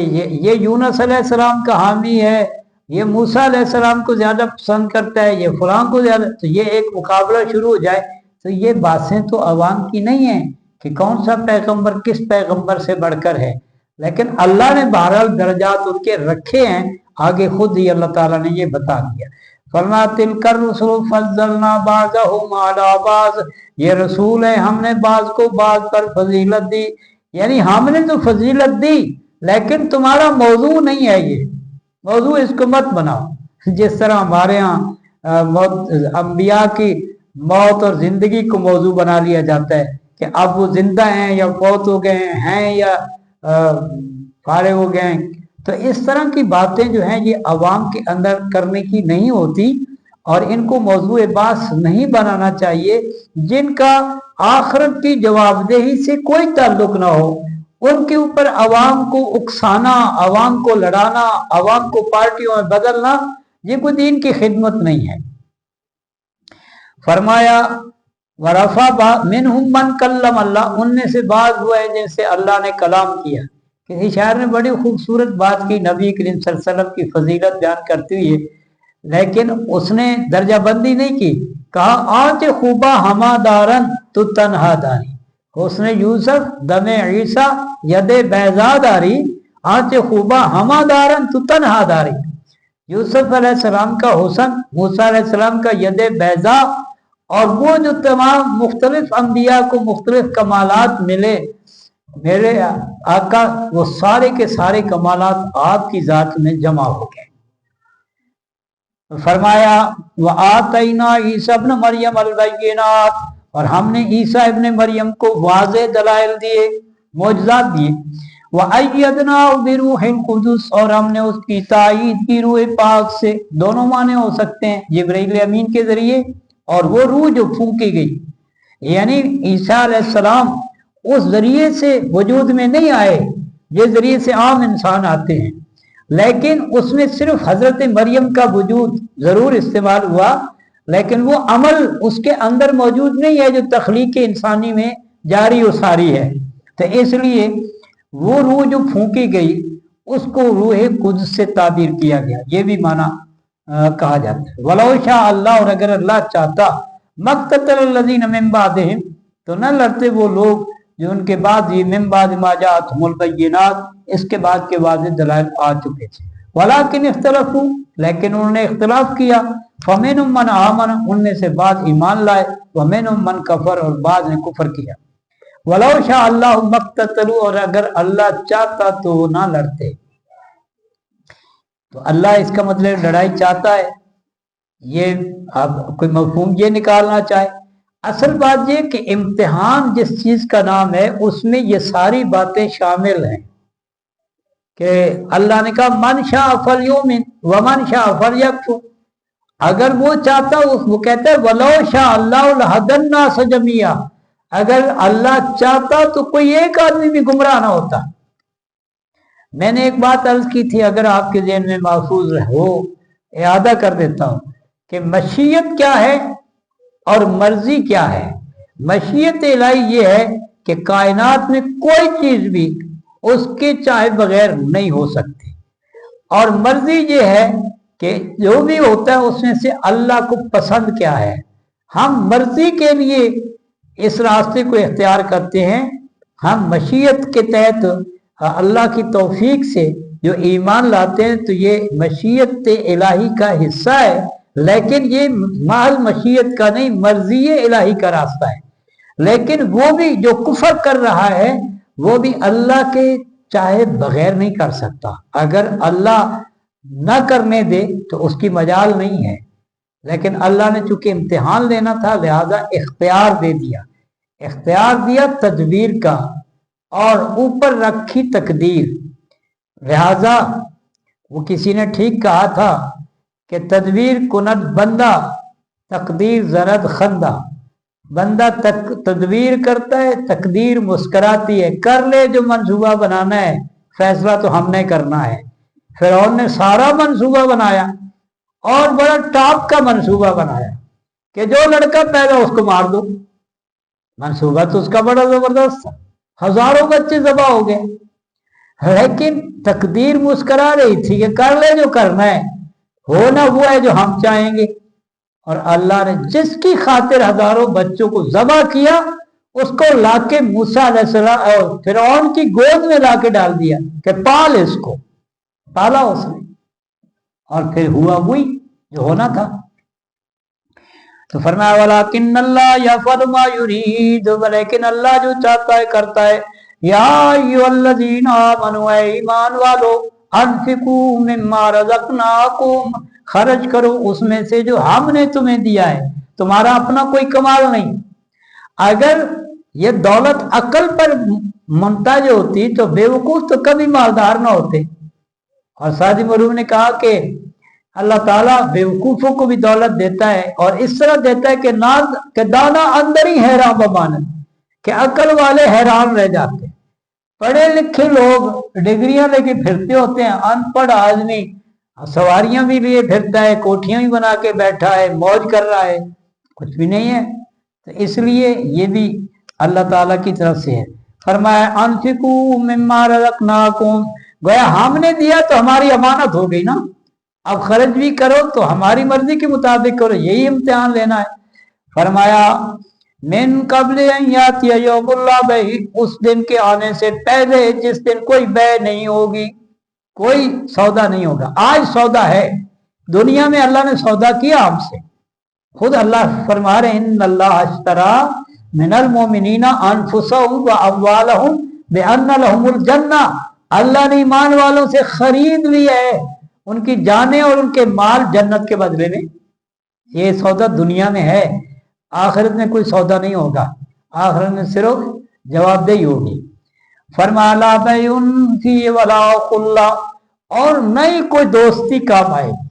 ये यूनुस अलैहिस्सलाम का हामी है, ये मूसा अलैहिस्सलाम को ज्यादा पसंद करता है, ये फलां को ज्यादा, तो ये एक मुकाबला शुरू हो जाए, तो ये बातें तो अवाम की नहीं है कि कौन सा पैगंबर किस पैगंबर से बढ़कर है। लेकिन अल्लाह ने बहरहाल दर्जात उनके रखे हैं, आगे खुद ही अल्लाह ताला ने ये बता दिया। फरमा तिलकर रसूल फज़लना बाज़हुम अला बाज़, ये रसूल है हमने बाज को बाज पर फजीलत दी, यानी हमने तो फजीलत दी लेकिन तुम्हारा मौजू नहीं है ये मौजू, इसको मत बनाओ। जिस तरह हमारे यहाँ अंबिया की मौत और जिंदगी को मौजू बना लिया जाता है कि अब वो जिंदा हैं या फौत हो गए हैं या फारे हो गए हैं, तो इस तरह की बातें जो हैं ये अवाम के अंदर करने की नहीं होती और इनको मौजूए बात नहीं बनाना चाहिए। जिनका आखिरत की जवाबदेही से कोई ताल्लुक ना हो, उनके ऊपर अवाम को उकसाना, अवाम को लड़ाना, अवाम को पार्टियों में बदलना, ये कोई दीन की खिदमत नहीं है। फरमाया वरफा मिनहुम मन कल्लम अल्लाह, उनमें से बात हुआ है जिनसे अल्लाह ने कलाम किया। किसी शायर ने बड़ी खूबसूरत बात की नबी करीम सल्लल्लाहु अलैहि वसल्लम की फजीलत बयान करते हुए, लेकिन उसने दर्जा बंदी नहीं की। कहा आच खूबा हमादारन तो तनहादारी, उसने यूसुफ दमे ईसा यदे बैजादारी, आच खूबा हमादारन तो तनहादारी। यूसुफ अलैहिस्सलाम का हुस्न, मूसा अलैहिस्सलाम का यदे बैजा, और वो जो तमाम मुख्तलिफ अंबिया को मुख्तलिफ कमालात मिले मेरे आका, वो सारे के सारे कमालात आपकी जात में जमा हो गए। फरमाया व आतैना ईसा इब्न मरियम अल-बय्यिनात, और हमने ईसा इब्ने मरियम को वाज़े दलाइल दिए, मौजज़ात दिए। वअय्यदनाहु बिरूहिल कुदुस, और हमने उसकी ताईद की रूह पाक से। दोनों माने हो सकते हैं, जिब्रील अमीन के जरिए और वो रूह जो फूंकी गई। यानी ईसा अलैहिस्सलाम उस जरिए से वजूद में नहीं आए जिस जरिए से आम इंसान आते हैं, लेकिन उसमें सिर्फ हजरत मरियम का वजूद जरूर इस्तेमाल हुआ, लेकिन वो अमल उसके अंदर मौजूद नहीं है जो तख्लीक इंसानी में जारी और सारी है। तो इसलिए वो रूह जो फूंकी गई उसको रूह कुद्स से ताबीर किया गया, ये भी माना कहा जाता है। वलौ शाअ अल्लाह, और अगर अल्लाह चाहता, मक्ततलल्लज़ीन मिन बादिहिम, तो न लड़ते वो लोग जो उनके बाद ये मिन बाद मा जाअतहुमुल बय्यिनात, इसके बाद के वाज़ेह दलाइल आ चुके थे। वलाकिन इख्तलफू, लेकिन उन्होंने इख्तिलाफ किया। फमिनहुम मन आमन, उनमें से बाद ईमान लाए। वमिनहुम मन कफर, और बाद ने कुफर किया। वलौ शाअ अल्लाहु मक्ततलू, और अगर अल्लाह चाहता तो वो ना लड़ते। तो अल्लाह इसका मतलब लड़ाई चाहता है, ये आप कोई मफहूम ये निकालना चाहे। असल बात ये कि इम्तिहान जिस चीज का नाम है उसमें ये सारी बातें शामिल हैं कि अल्लाह ने कहा मन शाअ फलयुमिन व मन शाअ फलयकफुर। अगर वो चाहता, वो कहता है वलौ शाअ अल्लाहु लहदन नास जमीआ, अगर अल्लाह चाहता तो कोई एक आदमी भी गुमराह ना होता। मैंने एक बात अर्ज की थी, अगर आपके ज़हन में महफूज हो, इआदा कर देता हूं कि मशीयत क्या है और मर्जी क्या है। मशीयत इलाही ये है कि कायनात में कोई चीज भी उसके चाहे बगैर नहीं हो सकती, और मर्जी ये है कि जो भी होता है उसमें से अल्लाह को पसंद क्या है। हम मर्जी के लिए इस रास्ते को इख्तियार करते हैं। हम मशीयत के तहत अल्लाह की तौफीक से जो ईमान लाते हैं तो ये मशीयत इलाही का हिस्सा है, लेकिन ये महज मशीयत का नहीं, मर्जी इलाही का रास्ता है। लेकिन वो भी जो कुफर कर रहा है वो भी अल्लाह के चाहे बगैर नहीं कर सकता। अगर अल्लाह न करने दे तो उसकी मजाल नहीं है, लेकिन अल्लाह ने चूंकि इम्तिहान लेना था लिहाजा इख्तियार दे दिया। इख्तियार दिया तदबीर का और ऊपर रखी तकदीर। लिहाजा वो किसी ने ठीक कहा था कि तदबीर कुनत बंदा, तकदीर जरद खंदा। बंदा तदबीर करता है, तकदीर मुस्कराती है। कर ले जो मंसूबा बनाना है, फैसला तो हमने करना है। फिरौन ने सारा मंसूबा बनाया और बड़ा टॉप का मंसूबा बनाया कि जो लड़का पैदा उसको मार दो। मंसूबा तो उसका बड़ा जबरदस्त था, हजारों बच्चे ज़बा हो गए, लेकिन तकदीर मुस्करा रही थी कि कर ले जो करना है, होना वो है जो हम चाहेंगे। और अल्लाह ने जिसकी खातिर हजारों बच्चों को ज़बा किया उसको लाके मूसा अलैहिस्सलाम और फिरौन की गोद में लाके डाल दिया कि पाल इसको। पाला उसने और फिर हुआ वही जो होना था। तो फरमाया वलाकिन्नल्लाह यफ़अलु मा युरीद, लेकिन अल्लाह जो चाहता है करता है। या अय्युहल्लज़ीना आमनू, ईमान वालो, अनफिकू मिम्मा रज़क़नाकुम, खर्च करो उसमें से जो हमने तुम्हें दिया है। तुम्हारा अपना कोई कमाल नहीं। अगर ये दौलत अकल पर मुमताज होती तो बेवकूफ तो कभी मालदार ना होते। और सादी मरूम ने कहा कि अल्लाह ताला बेवकूफों को भी दौलत देता है और इस तरह देता है कि दाना अंदर ही हैरान बमानत, कि अकल वाले हैरान रह जाते। पढ़े लिखे लोग डिग्रियां लेके फिरते होते हैं, अनपढ़ आदमी सवारियां भी लिए फिरता है, कोठियां भी बना के बैठा है, मौज कर रहा है, कुछ भी नहीं है। तो इसलिए ये भी अल्लाह ताला की तरफ से है। फरमाया अनफिकू मिम्मा रज़क़नाकुम, गोया हमने दिया तो हमारी अमानत हो गई ना, अब खर्च भी करो तो हमारी मर्जी के मुताबिक करो, यही इम्तिहान लेना है। फरमाया मिन क़ब्ल अन यातिया यौमुल ला बैह, उस दिन के आने से पहले जिस दिन कोई बै नहीं होगी, कोई सौदा नहीं होगा। आज सौदा है, दुनिया में अल्लाह ने सौदा किया हमसे। खुद अल्लाह फरमा रहे इन्नल्लाह अश्तरा मिनल मोमिनीना अनफुसहुम व अम्वालहुम बिअन्ना लहुमुल जन्ना, अल्लाह ने ईमान वालों से खरीद लिया है उनकी जानें और उनके माल जन्नत के बदले में। ये सौदा दुनिया में है। आखिरत में कोई सौदा नहीं होगा, आखिरत में सिर्फ जवाबदेही होगी। फरमाला बैउन फी वला खुल्ला, और न ही कोई दोस्ती काम आएगी,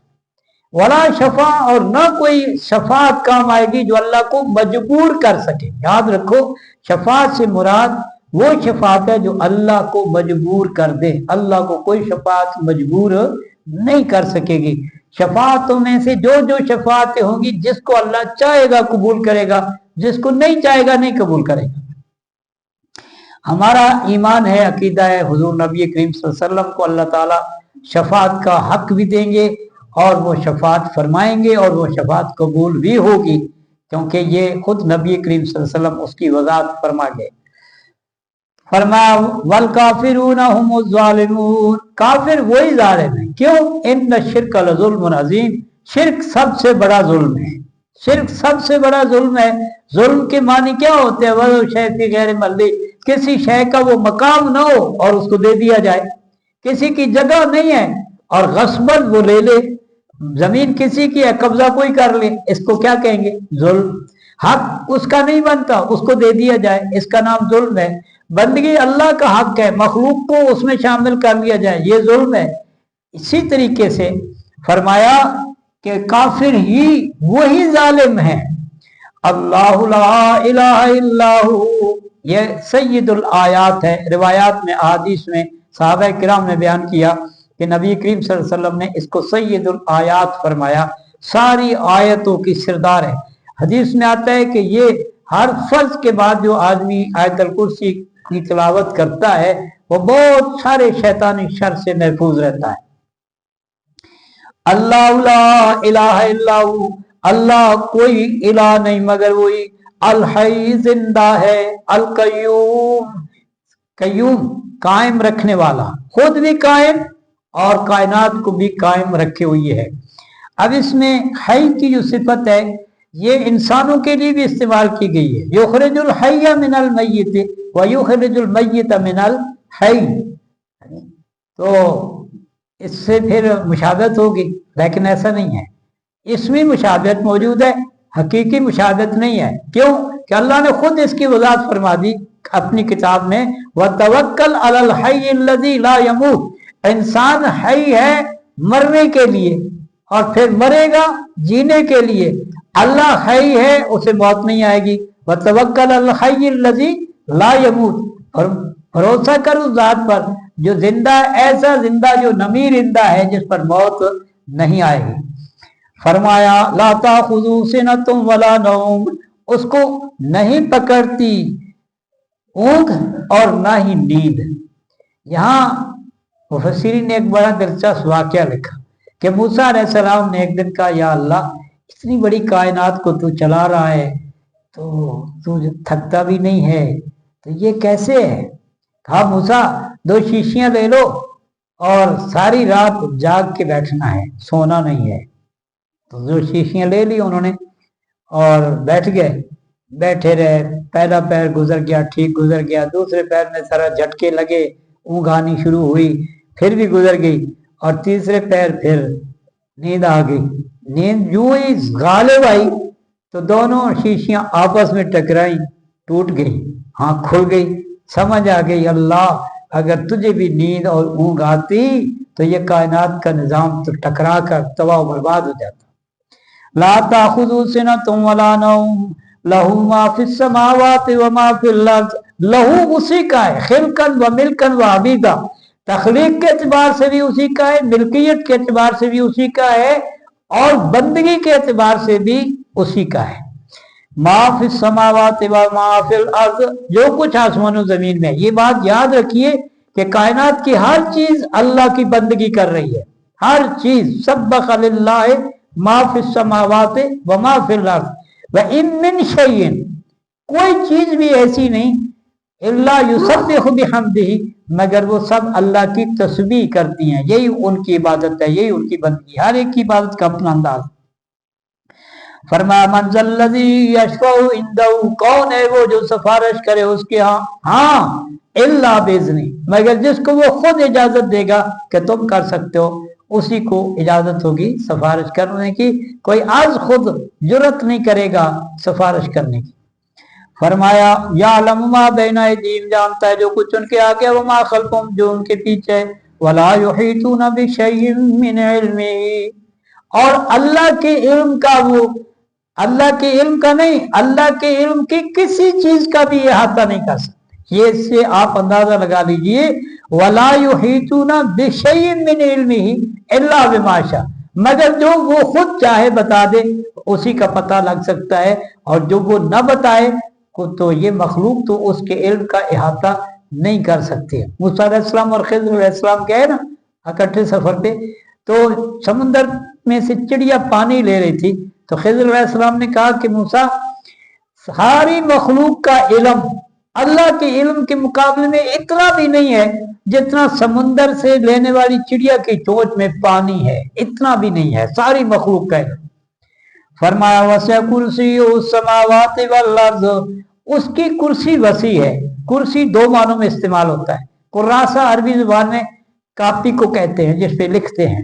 वला शफा, और न कोई शफात काम आएगी जो अल्लाह को मजबूर कर सके। याद रखो, शफात से मुराद वो शफात है जो अल्लाह को मजबूर कर दे। अल्लाह को कोई शफात मजबूर नहीं कर सकेगी। शफातों में से जो जो शफातें होंगी, जिसको अल्लाह चाहेगा कबूल करेगा, जिसको नहीं चाहेगा नहीं कबूल करेगा। हमारा ईमान है, अकीदा है, हुजूर नबी करीम सल्लल्लाहु अलैहि वसल्लम को अल्लाह ताला शफात का हक भी देंगे और वो शफात फरमाएंगे और वो शफात कबूल भी होगी, क्योंकि ये खुद नबी करीम सल्लल्लाहु अलैहि वसल्लम उसकी वजाहत फरमा गए। फरमाया वल काफिरूना हुमुज़ ज़ालिमून, काफिर वही जालिम है। क्यों? इन्न शिर्क लज़ुल्मुन अज़ीम, शिर्क सबसे बड़ा जुल्म है। शिर्क सबसे बड़ा जुल्म है। जुल्म के मानी क्या होते हैं? वह शै फी गैर महल्ली, किसी शय का वो मकाम ना हो और उसको दे दिया जाए, किसी की जगह नहीं है और गस्बन वो ले ले। जमीन किसी की है, कब्जा कोई कर ले, इसको क्या कहेंगे? जुल्म। हक उसका नहीं बनता, उसको दे दिया जाए, इसका नाम जुल्म है। बंदगी अल्लाह का हक है, मखलूक को उसमें शामिल कर लिया जाए, ये जुल्म है। इसी तरीके से फरमाया कि काफिर ही वही जालिम है। अल्लाहु ला इलाहा इल्लाहु, ये सय्यदुल आयात है। रिवायात में, अहादीस में सहाबा किराम ने बयान किया कि नबी करीम सल्लल्लाहु अलैहि वसल्लम ने इसको सय्यदुल आयात फरमाया, सारी आयतों की सरदार है। हदीस में आता है कि ये हर फर्ज के बाद जो आदमी आयतुल कुर्सी की तिलावत करता है वो बहुत सारे शैतानी शर से महफूज रहता है। अल्लाह ला इलाहा इल्लाहु, अल्लाह कोई इलाह नहीं मगर वही। अल हई, जिंदा है। अल कय्यूम, कय्यूम कायम रखने वाला, खुद भी कायम और कायनात को भी कायम रखे हुई है। अब इसमें हई की जो सिफत है ये इंसानों के लिए भी इस्तेमाल की गई है। युखरिजुल हय्य मिनल मय्यित व युखरिजुल मय्यित मिनल हय्य, तो इससे फिर मुशाबहत होगी, लेकिन ऐसा नहीं है। इसमें मुशाबहत मौजूद है, हकीकी मुशाबहत नहीं है। क्यों? कि अल्लाह ने खुद इसकी वजाहत फरमा दी अपनी किताब में, व तवक्कल अलल हय्य अल्लज़ी ला यमूत, इंसान हई है मरने के लिए और फिर मरेगा जीने के लिए। अल्लाह हई है, उसे मौत नहीं आएगी। व तवक्कल अलल हय्य अल्लज़ी ला यमूत, और भरोसा कर उस जात पर जो जिंदा है, ऐसा जिंदा जो नमी जिंदा है जिस पर मौत नहीं आएगी। फरमाया ला ताखुज़ू सिनतुम वला नौम, उसको नहीं पकड़ती ऊँघ और ना ही नींद। यहाँ मुफस्सिरीन ने एक बड़ा दिलचस्प वाकया लिखा कि मूसा अलैहिस्सलाम ने एक दिन कहा, या अल्लाह, इतनी बड़ी कायनात को तू चला रहा है तो तू थकता भी नहीं है, तो ये कैसे है? कहा मूसा, 2 शीशियां ले लो और सारी रात जाग के बैठना है, सोना नहीं है। तो 2 शीशियां ले ली उन्होंने और बैठ गए। बैठे रहे, पहला पैर गुजर गया, ठीक गुजर गया, दूसरे पैर में सारा झटके लगे, ऊँघ आनी शुरू हुई, फिर भी गुजर गई, और तीसरे पैर फिर नींद आ गई। नींद यूं ही गालिब आई तो दोनों शीशियां आपस में टकराई, टूट गई, आँख खुल गई। समझ आ गई, अल्लाह, अगर तुझे भी नींद और ऊँघ आती तो ये कायनात का निजाम तो टकरा कर तबाह बर्बाद हो जाता। ला ताखुज़ू सिनतुम वला नौम लहू मा फिस समावाति व मा फिल अर्ज़, लहू उसी का है, खिलकन व मिल्कन व अबीदा, तखलीक के एतबार से भी उसी का है, मिल्कियत के एतबार से भी उसी का है, और बंदगी के एतबार से भी उसी का है। मा फिस समावाति व मा फिल अर्ज़, जो कुछ आसमानों जमीन में। ये बात याद रखिए कि कायनात की हर चीज अल्लाह की बंदगी कर रही है, हर चीज। सब्बह लिल्लाहि मा फिस समावाति व मा फिल अर्ज़ व इन मिन शैइन, कोई चीज भी ऐसी नहीं इल्ला युसब्बिहु बिहम्दिही, मगर वो सब अल्लाह की तस्बीह करती हैं। यही उनकी इबादत है, यही उनकी बंदगी। हर एक की इबादत का अपना अंदाज। फरमाया मन ज़ल्लज़ी यशफ़उ इंदहु, कौन है वो जो सिफारिश करे उसके यहाँ? हाँ, इल्ला बिइज़्निही, मगर जिसको वो खुद इजाजत देगा कि तुम कर सकते हो। उसी को इजाजत होगी सिफारिश करने की, कोई आज खुद जुर्रत नहीं करेगा सिफारिश करने की। फरमाया यालमु मा बैना अयदीहिम, जानता है जो कुछ उनके आगे, व मा खल्फहुम, जो उनके पीछे, वला युहीतूना बिशैइन मिन इल्मिही, और अल्लाह के इल्म का, वो अल्लाह के इल्म का नहीं, अल्लाह के इल्म की किसी चीज का भी इहाता नहीं कर सकते। ये इससे आप अंदाजा लगा लीजिए, वला युहीतूना बिशैइन मिन इल्मिही इल्ला बिमा शा, मगर जो वो खुद चाहे बता दे उसी का पता लग सकता है, और जो वो न बताए को तो ये मखलूक तो उसके इल्म का इहाता नहीं कर सकते। मूसा अलैहिस्सलाम और खिज़र अलैहिस्सलाम गए ना इकट्ठे सफर पे, तो समुंदर में से चिड़िया पानी ले रही थी, तो खिज़र अलैहिस्सलाम ने कहा कि मूसा, सारी मखलूक का इल्म अल्लाह के इल्म के मुकाबले में इतना भी नहीं है जितना समुंदर से लेने वाली चिड़िया की चोंच में पानी है, इतना भी नहीं है सारी मखलूक का इल्म। फरमाया वसिअ कुर्सियुहु समावाति वल अर्ज़, उसकी कुर्सी वसी है। कुर्सी दो मानों में इस्तेमाल होता है। कुर्रासा अरबी जुबान में कापी को कहते हैं जिस पे लिखते हैं,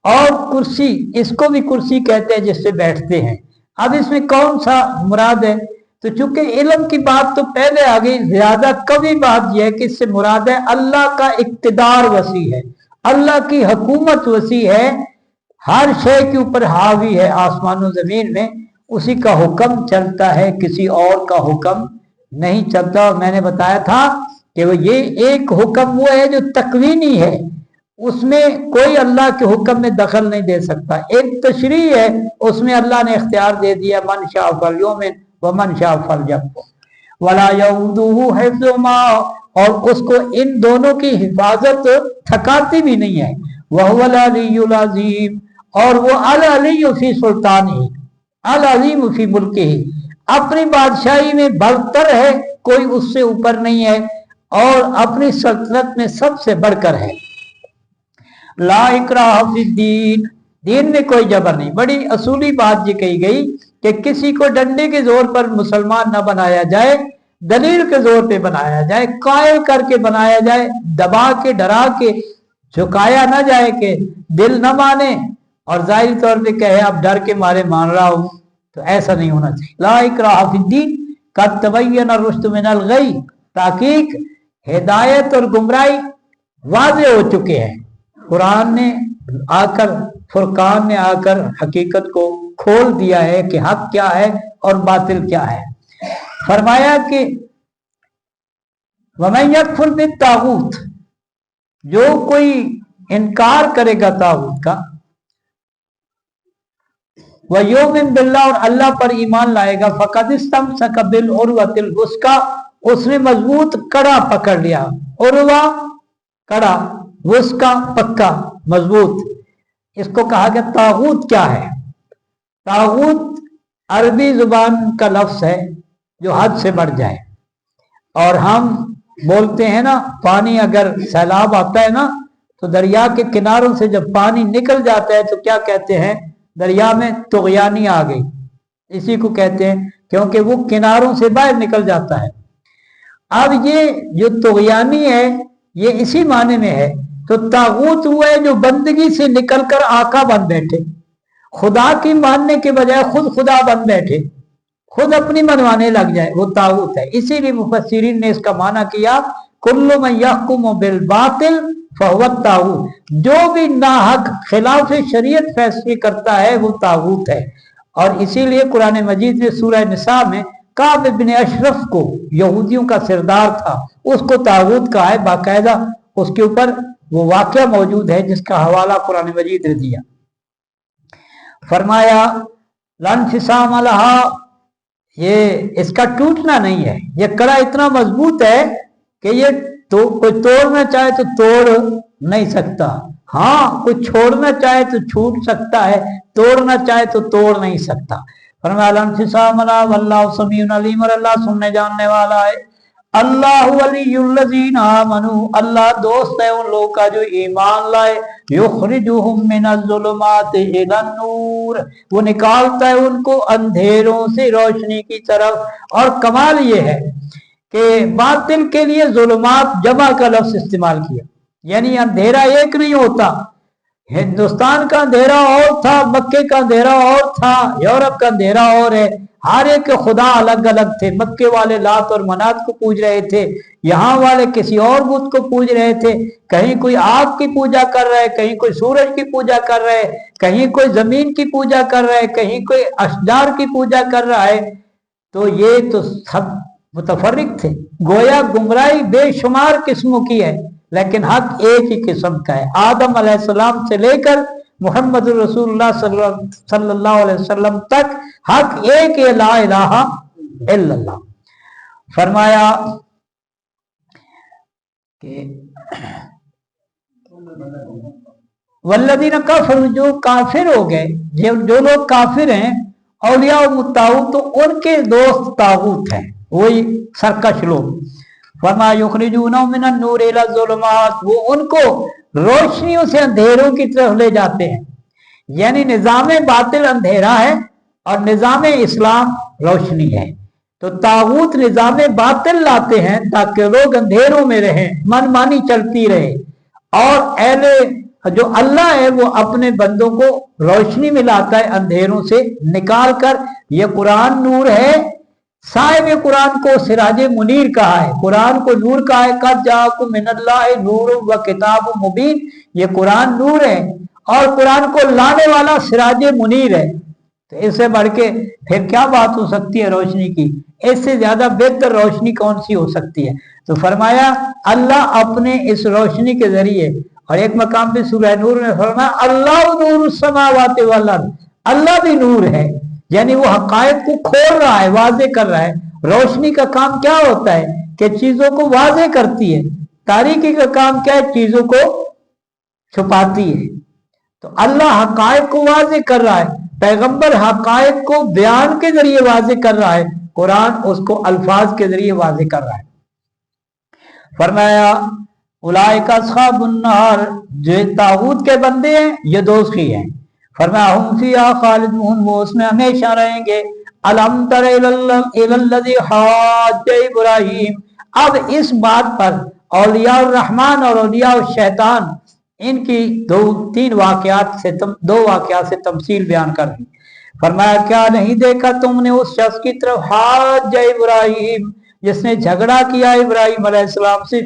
और कुर्सी इसको भी कुर्सी कहते हैं जिस पे बैठते हैं। अब इसमें कौन सा मुराद है? तो चूंकि इल्म की बात तो पहले आ गई, ज्यादा कभी बात यह है कि इससे मुराद है अल्लाह का इक्तिदार वसी है, अल्लाह की हुकूमत वसी है, हर शय के ऊपर हावी है आसमान और जमीन में, उसी का हुक्म चलता है, किसी और का हुक्म नहीं चलता। और मैंने बताया था कि वो ये एक हुक्म वो है जो तकवीनी है, उसमें कोई अल्लाह के हुक्म में दखल नहीं दे सकता। एक तशरीह है, उसमें अल्लाह ने इख्तियार दे दिया, मन शाअ फलयुमिन व मन शाअ फलयकफुर वला यऊदुहु हिफ्ज़ुहुमा, और उसको इन दोनों की हिफाजत थकाती भी नहीं है। वहुवल अलियुल अज़ीम, और वो अल अलिय्यु फी सुल्तानिही अल अज़ीम फी मुल्किही, अपनी बादशाही में बढ़तर है, कोई उससे ऊपर नहीं है, और अपनी सल्तनत में सबसे बढ़कर है। ला इकराह फिद्दीन, दीन में कोई जबर नहीं। बड़ी असूली बात ये कही गई कि किसी को डंडे के जोर पर मुसलमान न बनाया जाए, दलील के जोर पे बनाया जाए, कायल करके बनाया जाए, दबा के डरा के झुकाया ना जाए कि दिल न माने और जाहिर तौर पे कहे अब डर के मारे मान रहा हूं, तो ऐसा नहीं होना चाहिए। ला इकराह फिद्दीन कद तबय्यन रुश्द मिनल गय, ताकीक हिदायत और गुमराही वाज़ेह हो चुके हैं। कुरान ने आकर, फुरकान ने आकर हकीकत को खोल दिया है कि हक क्या है और बातिल क्या है। फरमाया कि वमन यकफुर बित्तागूत, जो कोई इनकार करेगा तागूत का, वह युमिन बिल्लाह, और अल्लाह पर ईमान लाएगा, फकद इस्तमसक बिल उर्वतिल वुस्का, उसने मजबूत कड़ा पकड़ लिया। उर्वा कड़ा, वुस्का पक्का मजबूत। इसको कहा गया तागूत क्या है? तागूत अरबी जुबान का लफ्ज है जो हद से बढ़ जाए। और हम बोलते हैं ना, पानी अगर सैलाब आता है ना, तो दरिया के किनारों से जब पानी निकल जाता है तो क्या कहते हैं? दरिया में तुगयानी आ गई, इसी को कहते हैं, क्योंकि वो किनारों से बाहर निकल जाता है। अब ये जो तुगयानी है ये इसी माने में है। तो तागूत हुआ है जो बंदगी से निकलकर आका बन बैठे, खुदा की मानने के बजाय खुद खुदा बन बैठे, खुद अपनी मनवाने लग जाए, वो तागूत है। इसीलिए मुफस्सिरीन ने इसका माना किया कुल्लु मन यहकुमु बिल बातिल फहुव तागूत, जो भी नाहक खिलाफ शरीयत फैसले करता है वो तागूत है। और इसीलिए कुरान मजीद में सूरह निसा में काब इब्न अशरफ को, यहूदियों का सरदार था, उसको तागूत कहा है बाकायदा। उसके ऊपर वो वाक़या मौजूद है जिसका हवाला कुरान मजीद ने दिया। फरमाया लन फिसाम अलहा, ये इसका टूटना नहीं है, ये कड़ा इतना मजबूत है कि ये तो कोई तोड़ना चाहे तो तोड़ नहीं सकता। हाँ, कोई छोड़ना चाहे तो छूट सकता है, तोड़ना चाहे तो तोड़ नहीं सकता। फरमाया लन फिसाम अलहा वल्लाहु समीउन अलीम, और अल्लाह सुनने जानने वाला है। अल्लाह वलियुल्लज़ीना आमनू, अल्लाह दोस्त है उन लोगों का जो ईमान लाए। युखरिजुहुम मिनज़्ज़ुलुमाति इलन-नूर, वो निकालता है उनको अंधेरों से रोशनी की तरफ। और कमाल ये है कि बातिल के लिए ज़ुलुमात जमा का लफ्ज़ इस्तेमाल किया, यानी अंधेरा एक नहीं होता, हिंदुस्तान का अंधेरा और था, मक्के का अंधेरा और था, यूरोप का अंधेरा और है। हर एक के खुदा अलग अलग थे। मक्के वाले लात और मनात को पूज रहे थे, यहाँ वाले किसी और बुत को पूज रहे थे। कहीं कोई आग की पूजा कर रहा है, कहीं कोई सूरज की पूजा कर रहा है, कहीं कोई जमीन की पूजा कर रहा है, कहीं कोई अशजार की पूजा कर रहा है। तो ये तो सब मुतफर्रिक थे। गोया गुमराही बेशुमार किस्मों की है, लेकिन हक एक ही किस्म का है। आदम अलैहिस्सलाम से लेकर मोहम्मद रसूलुल्लाह सल्लल्लाहु अलैहि वसल्लम तक हक एक है, ला इलाहा इल्लल्लाह। फरमाया कि वल्लदीन कफर, जो काफिर हो गए, जो लोग काफिर हैं, औलिया और मुत्ताऊत, तो उनके दोस्त तागूत हैं, वही सरकश लोग। फरमा युखरिजूना मिनन नूर इला ज़ुलुमात, वो उनको रोशनियों से अंधेरों की तरफ ले जाते हैं। यानी निजाम बातिल अंधेरा है और निजाम इस्लाम रोशनी है। तो तागूत निजाम बातिल लाते हैं ताकि लोग अंधेरों में रहें, मनमानी चलती रहे। और अहले जो अल्लाह है वो अपने बंदों को रोशनी में लाता है अंधेरों से निकाल कर। ये कुरान नूर है। साहिब कुरान को सिराज मुनीर कहा है, कुरान को नूर कहा है। कद जाकुम मिनल्लाहि नूरुम व किताबुम मुबीन, ये कुरान नूर है और कुरान को लाने वाला सिराज मुनीर है। तो इससे बढ़ के फिर क्या बात हो सकती है रोशनी की? इससे ज्यादा बेहतर रोशनी कौन सी हो सकती है? तो फरमाया अल्लाह अपने इस रोशनी के जरिए, और एक मकाम पे सूरह नूर में फरमाया अल्लाह नूर समावाति वल अर्द, अल्लाह भी नूर है। यानी वो हकायत को खोल रहा है, वाजे कर रहा है। रोशनी का काम क्या होता है कि चीजों को वाजे करती है। तारीकी का काम क्या है? चीजों को छुपाती है। तो अल्लाह हकायत को वाजे कर रहा है, पैगंबर हकायत को बयान के जरिए वाजे कर रहा है, कुरान उसको अल्फाज के जरिए वाजे कर रहा है। फरमाया उलाइका अस्हाबुन नार, जो तागूत के बंदे हैं ये दोषी हैं। फरमाया हुम फिहा खालिदून, वो उसमें हमेशा रहेंगे। अलम तर इलल्लज़ी हाज्ज इब्राहीम, अब इस बात पर औलिया रहमान और औलिया शैतान, इनकी दो वाकयात से तमसील बयान कर दी। फरमाया क्या नहीं देखा तुमने उस शख्स की तरफ हाज्ज इब्राहीम, जिसने झगड़ा किया इब्राहिम अलैहिस्सलाम से,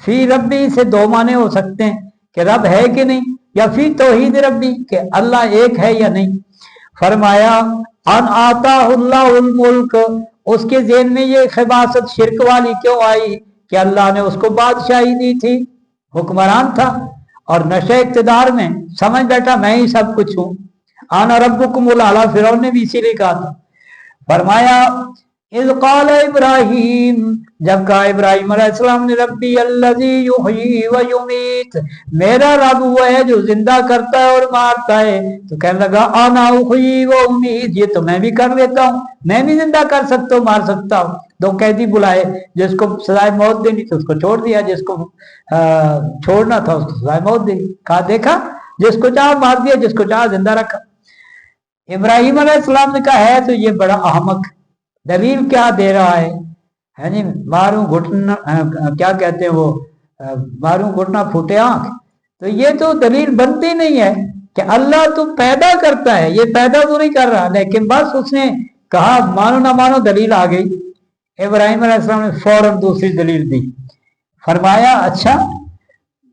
फी रब्बी से दो माने हो सकते हैं कि रब है कि नहीं, या फी तौहीद रब्बी कि अल्लाह एक है या नहीं। फरमाया अन आताहुल्लाहुल मुल्क, उसके ज़हन में ये खिबासत शिरक वाली क्यों आई कि अल्लाह ने उसको बादशाही दी थी, हुक्मरान था और नशे इक़्तिदार में समझ बैठा मैं ही सब कुछ हूं। आना रब्बुकुमुल आला, फिरौन ने भी इसीलिए कहा था। फरमाया इज़ क़ाल इब्राहीम, जब कहा इब्राहिम अलैहिस्सलाम ने रब्बी अल्लज़ी युहयी व युमीत, मेरा रब वो है जो जिंदा करता है और मारता है। तो कहने लगा आना उहयी व उमीत, ये तो मैं भी कर लेता हूँ, मैं भी जिंदा कर सकता हूँ, मार सकता हूँ। दो कैदी बुलाए, जिसको सजाए मौत देनी थी उसको छोड़ दिया, जिसको छोड़ना था उसको सजाए मौत देनी। कहा देखा, जिसको चाह मार दिया, जिसको चाह जिंदा रखा। इब्राहिम अलैहिस्सलाम ने कहा है तो ये बड़ा अहमक, दलील क्या दे रहा है जी, मारूं घुटना, क्या कहते हैं वो, मारूं घुटना फूटे आंख। तो ये तो दलील बनती नहीं है कि अल्लाह तो पैदा करता है, ये पैदा तो नहीं कर रहा। लेकिन बस उसने कहा मानो ना मानो, दलील आ गई। इब्राहिम अलैहिस्सलाम ने फौरन दूसरी दलील दी। फरमाया अच्छा,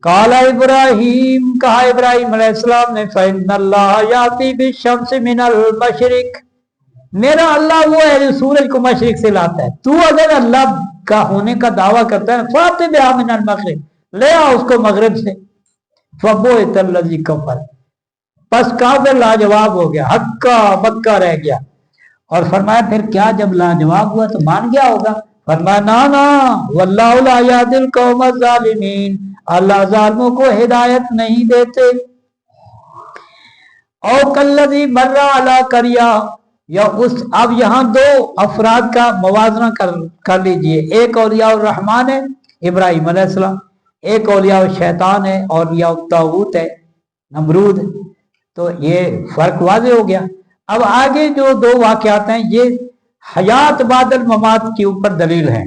काला इब्राहिम, कहा इब्राहिम अलैहिस्सलाम ने फ़इन्नल्लाह याती बिश्शम्सि मिनल मशरिक, मेरा अल्लाह वो है जो सूरज को मशरिक से लाता है। तू अगर अल्लाह का होने का दावा करता है फाते बिहा मिनल मगरिब, ले आ उसको मगरिब से। फबुहितल्लज़ी कफ़र, बस काफिर लाजवाब हो गया, हक्का बक्का रह गया। और फरमाया फिर क्या, जब लाजवाब हुआ तो मान गया होगा। फरमाया ना ना, वल्लाहु ला यहदिल कौमज़ ज़ालिमीन, अल्लाह जालिमों को हिदायत नहीं देते। औ कल्लज़ी मर्रा अला करिया, या उस, अब यहाँ दो अफराद का मवाजना कर लीजिए। एक औलिया रहमान है इब्राहिम अलैहिस्सलाम, एक औलिया शैतान है, औलिया तागूत है नमरूद। तो ये फर्क वाज़े हो गया। अब आगे जो दो वाकयात हैं ये हयात बादल ममात के ऊपर दलील है।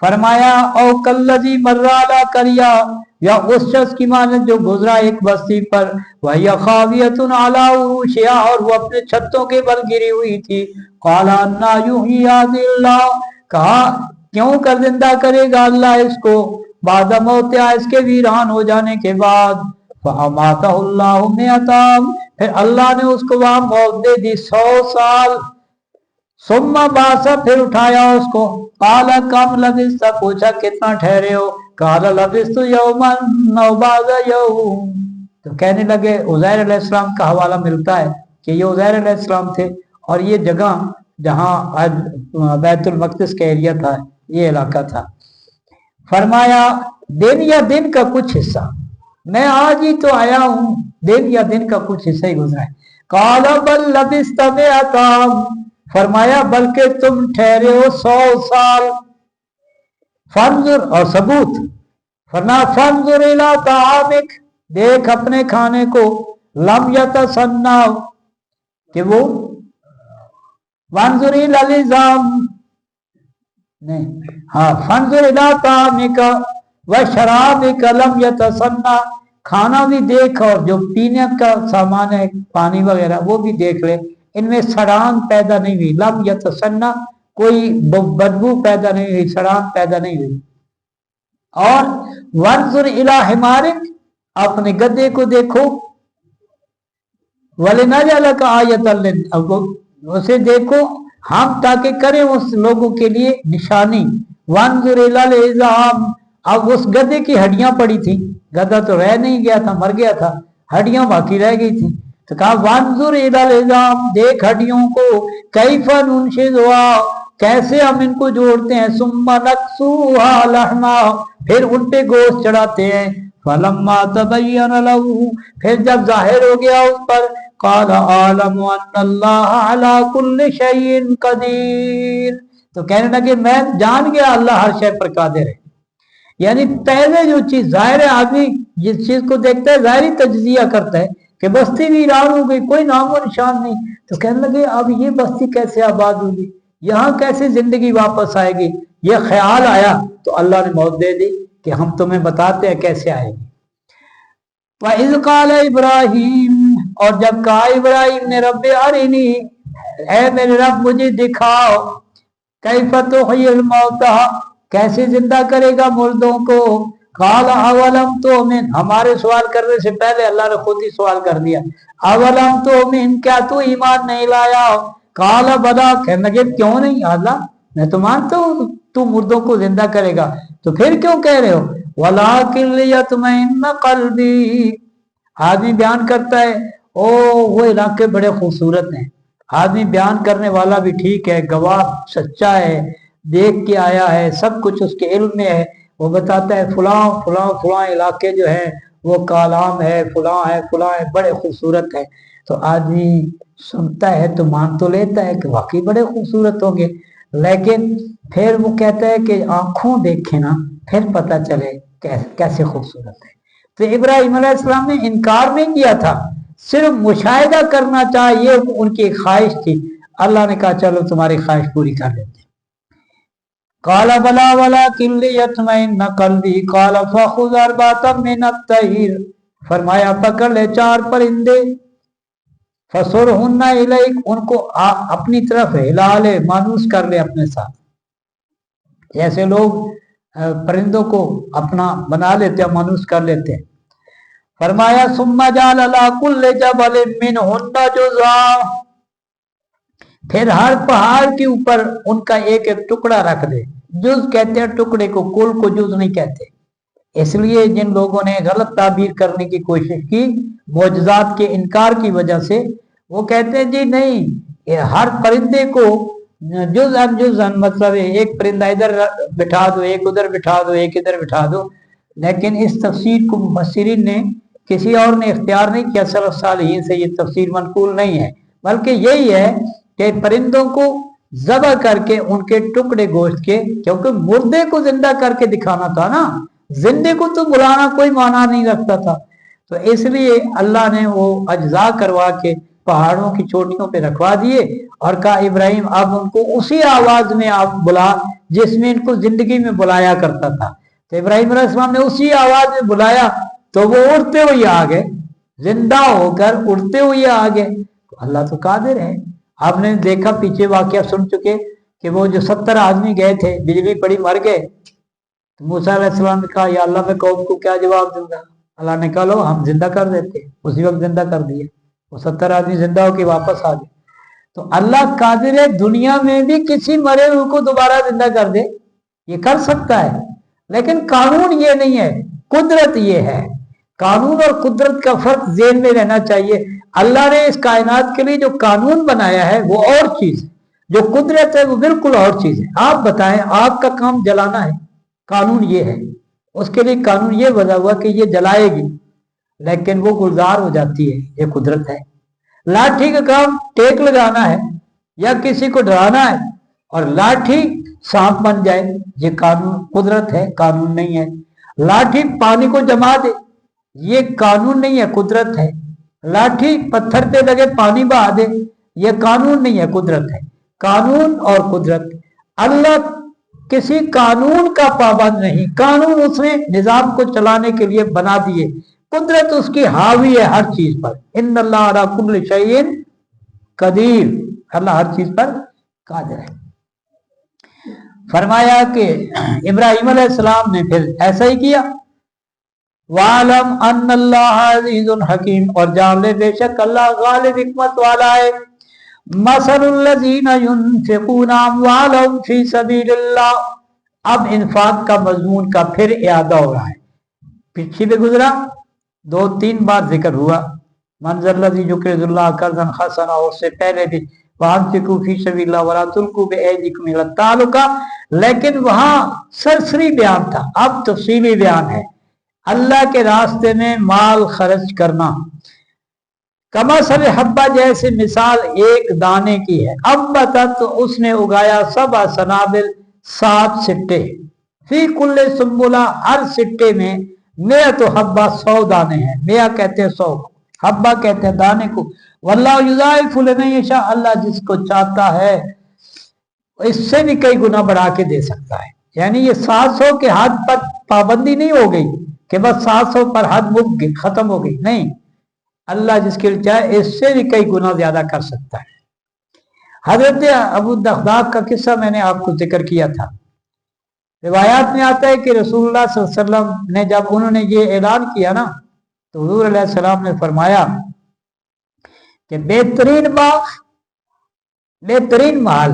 फरमाया औ कल्लजी मर्रा अला करिया, या उस शख्स की मानद जो गुजरा एक बस्ती पर, वह खावियतुन अला उरूशिहा, और वो अपने छतों के बल गिरी हुई थी। क़ाला अन्ना युही हाज़िल्लाह, कहा क्यों कर जिंदा करेगा अल्लाह इसको बाद मौतिहा, इसके वीरान हो जाने के बाद। फ़अमातहुल्लाहु मिअताम, फिर अल्लाह ने उसको वहां मौत दे दी 100 साल। सुम्मा बासा, फिर उठाया उसको। काला कम लबिस्ता, पूछा कितना ठहरे हो। काला लबिस्तु यौमन औ बाज़ा यौम, तो कहने लगे उज़ैर अलैहिस्सलाम का हवाला मिलता है कि ये उज़ैर अलैहिस्सलाम थे और ये जगह जहां आज बैतुल मक़दिस का एरिया था, ये इलाका था। फरमाया दिन या दिन का कुछ हिस्सा, मैं आज ही तो आया हूं, दिन या दिन का कुछ हिस्सा ही गुजरा है। काला बल लबिस्ता मिअताम, फरमाया बल्कि तुम ठहरे हो 100 साल। फंजुर, और सबूत, फरना फंजुर इला तामिक, देख अपने खाने को, लम यतसन्ना, कि वो फंजुर इला लिजाम, नहीं, हाँ फंजुर इला तामिक व शराबिक लम यतसन्ना, खाना भी देख और जो पीने का सामान है पानी वगैरह वो भी देख ले, इनमें सड़ान पैदा नहीं हुई। लम यतसन्ना, कोई बदबू पैदा नहीं हुई, सड़ान पैदा नहीं हुई। और वंजुर इला हिमारिक, अपने गद्दे को देखो, वलिनजअल का आयतन, उसे देखो हम ताकि करें उस लोगों के लिए निशानी। वंजुर इला लिजाम, अब उस गधे की हड्डियां पड़ी थी, गधा तो रह नहीं गया था, मर गया था, हड्डियां बाकी रह गई थी। तो कहा वंजुर इला लिजाम, देख हड्डियों को, कैफा नुनशिज़ुहा, कैसे हम इनको जोड़ते हैं, सुम्मा नक्सूहा लहमा, फिर उन पे गोश्त चढ़ाते हैं। फलम्मा तबय्यन लहू, फिर जब जाहिर हो गया उस पर, क़ाल आलमु अन्नल्लाह अला कुल्लि शैइन क़दीर, तो कहने लगे मैं जान गया अल्लाह हर शय पर कादिर है। यानी पहले जो चीज जाहिर है, आदमी जिस चीज को देखता है जाहिरी तज्जिया करता है कि बस्ती वीरान हो गई, कोई नामो निशान नहीं, तो कहने लगे अब ये बस्ती कैसे आबाद होगी, यहाँ कैसे जिंदगी वापस आएगी। ये ख्याल आया तो अल्लाह ने मौत दे दी कि हम तुम्हें बताते हैं कैसे आएगी। वइज़ क़ाल इब्राहीम, और जब कहा इब्राहीम ने रब्बे अरिनी, ऐ मेरे रब मुझे दिखाओ, कैफ़ तुह्यिल मौता, कैसे जिंदा करेगा मुर्दों को। काल अवलम तो मिन, हमारे सवाल करने से पहले अल्लाह ने खुद ही सवाल कर दिया, अवलम तो मिन, क्या तू ईमान नहीं लाया। काल बला, कहने लगे क्यों नहीं अल्लाह, मैं तो मानता हूँ तू मुर्दों को जिंदा करेगा, तो फिर क्यों कह रहे हो। वलाकिन लियत्मइन्ना क़ल्बी, आदमी बयान करता है ओ वो इलाके बड़े खूबसूरत हैं, आदमी बयान करने वाला भी ठीक है, गवाह सच्चा है, देख के आया है, सब कुछ उसके इल्म में है, वो बताता है फलां फलां फलां इलाके जो है वो कालाम है, फलां है, बड़े खूबसूरत है। तो आदमी सुनता है तो मान तो लेता है कि वाकई बड़े खूबसूरत होंगे, लेकिन फिर वो कहता है कि आंखों देखे ना फिर पता चले कैसे खूबसूरत है। तो इब्राहिम अलैहिस्सलाम ने इनकार नहीं किया था, सिर्फ मुशाहिदा करना चाहिए, उनकी ख्वाहिश थी। अल्लाह ने कहा चलो तुम्हारी ख्वाहिश पूरी कर देते। काला बला वाला किल्ली यत्मइन्ना क़ल्बी, काला फख़ुज़ अर्बअतम मिनत तैर, फरमाया पकड़ ले 4 परिंदे, फसुरहुन्ना इलैक, उनको अपनी तरफ हिला ले, मानूस कर ले अपने साथ, जैसे लोग परिंदों को अपना बना लेते हैं, मानूस कर लेते हैं। फरमाया सुम्मा जाल अला कुल्ले जबलिन मिनहुन्ना जुज़ा, फिर हर पहाड़ के ऊपर उनका एक एक टुकड़ा रख दे। जुज कहते हैं टुकड़े को, कुल को जुज नहीं कहते। इसलिए जिन लोगों ने गलत ताबीर करने की कोशिश की मोजज़ात के इनकार की वजह से, वो कहते हैं जी नहीं, हर परिंदे को जुज़अन मतलब एक परिंदा इधर बिठा दो, एक उधर बिठा दो, एक इधर बिठा दो। लेकिन इस तफसीर को मुफस्सिरीन ने, किसी और ने इख्तियार नहीं किया, सलफ सालिहीन से ये तफसीर मनकूल नहीं है, बल्कि यही है कि परिंदों को ज़बह करके उनके टुकड़े गोश्त के, क्योंकि मुर्दे को जिंदा करके दिखाना था ना, जिंदे को तो बुलाना कोई माना नहीं रखता था, तो इसलिए अल्लाह ने वो अज्जा करवा के पहाड़ों की चोटियों पे रखवा दिए और कहा इब्राहिम अब उनको उसी आवाज में आप बुला जिसमें इनको जिंदगी में बुलाया करता था। तो इब्राहिम अलैहिस्सलाम ने उसी आवाज में बुलाया तो वो उड़ते हुए आ गए, जिंदा होकर उड़ते हुए आ गए। तो अल्लाह तो कादिर है। आपने देखा पीछे वाकया सुन चुके कि वो जो 70 आदमी गए थे, बिजली पड़ी मर गए। तो मूसा अलैहिस्सलाम ने कहा या अल्लाह मैं कौम को क्या जवाब दूंगा। अल्लाह ने कहा लो हम जिंदा कर देते, उसी वक्त जिंदा कर दिए। वो 70 आदमी जिंदा होकर वापस आ गए। तो अल्लाह कादिर है दुनिया में भी किसी मरे हुए को दोबारा जिंदा कर दे, ये कर सकता है। लेकिन कानून ये नहीं है, कुदरत ये है। कानून और कुदरत का फर्क ज़हन में रहना चाहिए। अल्लाह ने इस कायनात के लिए जो कानून बनाया है वो और चीज है, जो कुदरत है वो बिल्कुल और चीज है। आप बताएं, आपका काम जलाना है, कानून ये है, उसके लिए कानून ये बना हुआ कि ये जलाएगी, लेकिन वो गुलजार हो जाती है, ये कुदरत है। लाठी का काम टेक लगाना है या किसी को डराना है और लाठी सांप बन जाए, ये कानून कुदरत है, कानून नहीं है। लाठी पानी को जमा दे, ये कानून नहीं है, कुदरत है। लाठी पत्थर पे लगे पानी बहा दे, ये कानून नहीं है, कुदरत है। कानून और कुदरत, अल्लाह किसी कानून का पाबंद नहीं, कानून उसने निजाम को चलाने के लिए बना दिए। कुदरत उसकी हावी है हर चीज पर। इन्नल्लाह अला कुल्लि शैइन कदीर, अल्लाह हर चीज पर कादिर है। फरमाया कि इब्राहिम अलैहिस्सलाम ने फिर ऐसा ही किया। वालम अन्नल्लाह अज़ीज़ुल हकीम, और जान ले बेशक अल्लाह गालिब हिकमत वाला है। मसलुल्लज़ीना युनफ़िक़ूना अम्वालहुम फ़ी सबीलिल्लाह, अब इन्फाक का मज़मून का फिर इयादा हो रहा है। पीछे भी गुजरा, 2-3 बार जिक्र हुआ। मंज़लल्लज़ी युक़रिज़ुल्लाह क़र्ज़न हसना, और उससे पहले भी वांफ़िक़ू फ़ी सबीलिल्लाह वला तुल्क़ू बिअयदीकुम इला तालुका, लेकिन वहां सरसरी बयान था, अब तफसीली बयान है। अल्लाह के रास्ते में माल खर्च करना, कमसल हब्बा, जैसे मिसाल एक दाने की है। अम्बता, तो उसने उगाया, सब सनाबिल, 7 सिट्टे, फी कुल्ले सुम्बुला, हर सिट्टे में, मेरा तो हब्बा 100 दाने हैं। मेरा कहते हैं 100, हब्बा कहते हैं दाने को। वल्लाहु युज़ाइफ़ु लिमन यशा, अल्लाह जिसको चाहता है इससे भी कई गुना बढ़ा के दे सकता है। यानी ये 700 के हद पर पाबंदी नहीं हो गई कि बस 700 पर हद मुक गई, खत्म हो गई, नहीं। अल्लाह जिसके लिए चाहे इससे भी कई गुना ज्यादा कर सकता है। हजरत अबू दहदाह का किस्सा मैंने आपको जिक्र किया था। रिवायात में आता है कि रसूलुल्लाह सल्लल्लाहु अलैहि वसल्लम ने जब उन्होंने ये ऐलान किया ना, तो हुजूर अलैहिस्सलाम ने फरमाया कि बेहतरीन बाग, बेहतरीन महल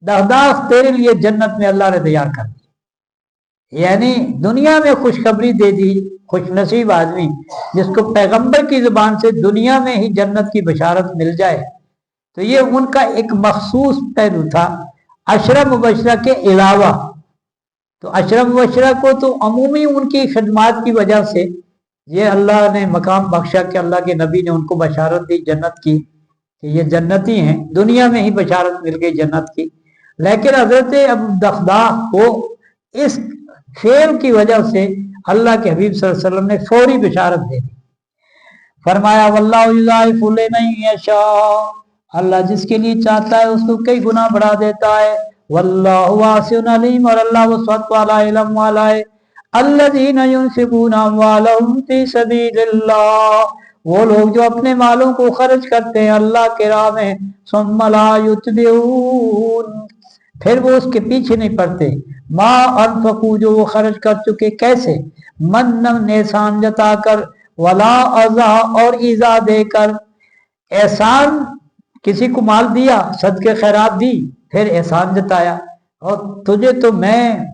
दहदाह तेरे लिए जन्नत में अल्लाह ने तैयार कर दी। यानी दुनिया में खुशखबरी दे दी, खुश नसीब आदमी जिसको पैगंबर की जुबान से दुनिया में ही जन्नत की बशारत मिल जाए। तो ये उनका एक मखसूस पहलू था अशरा मुबशरा के अलावा। तो अशरा मुबशरा को तो अमूमी उनकी खिदमात की वजह से ये अल्लाह ने मकाम बख्शा कि अल्लाह के नबी ने उनको बशारत दी जन्नत की कि ये जन्नती हैं, दुनिया में ही बशारत मिल गई जन्नत की। लेकिन हजरत अबू दहदाह को इस फेल की वजह से अल्लाह के हबीब सल्लल्लाहु अलैहि वसल्लम ने फौरी बशारत दे दी। फरमाया वल्लाहु युज़ाइफ़ु लिमन यशा, अल्लाह जिसके लिए चाहता है उसको कई गुना बढ़ा देता है। वल्लाहु वासिउन अलीम, और अल्लाह वसअत वाला, इल्म वाला है। अल्लज़ीना युनफ़िक़ूना अम्वालहुम फ़ी सबीलिल्लाह, वो लोग जो अपने मालों को खर्च करते हैं अल्लाह के राह में, सुम्मा ला युत्बिऊन, फिर वो उसके पीछे नहीं पड़ते, मा अनफकू, जो वो खर्च कर चुके। कैसे? मन्नम, एहसान जताकर, वला अज़ा, और ईज़ा देकर। एहसान, किसी को माल दिया, सदके खैरात दी, फिर एहसान जताया, और तुझे तो मैं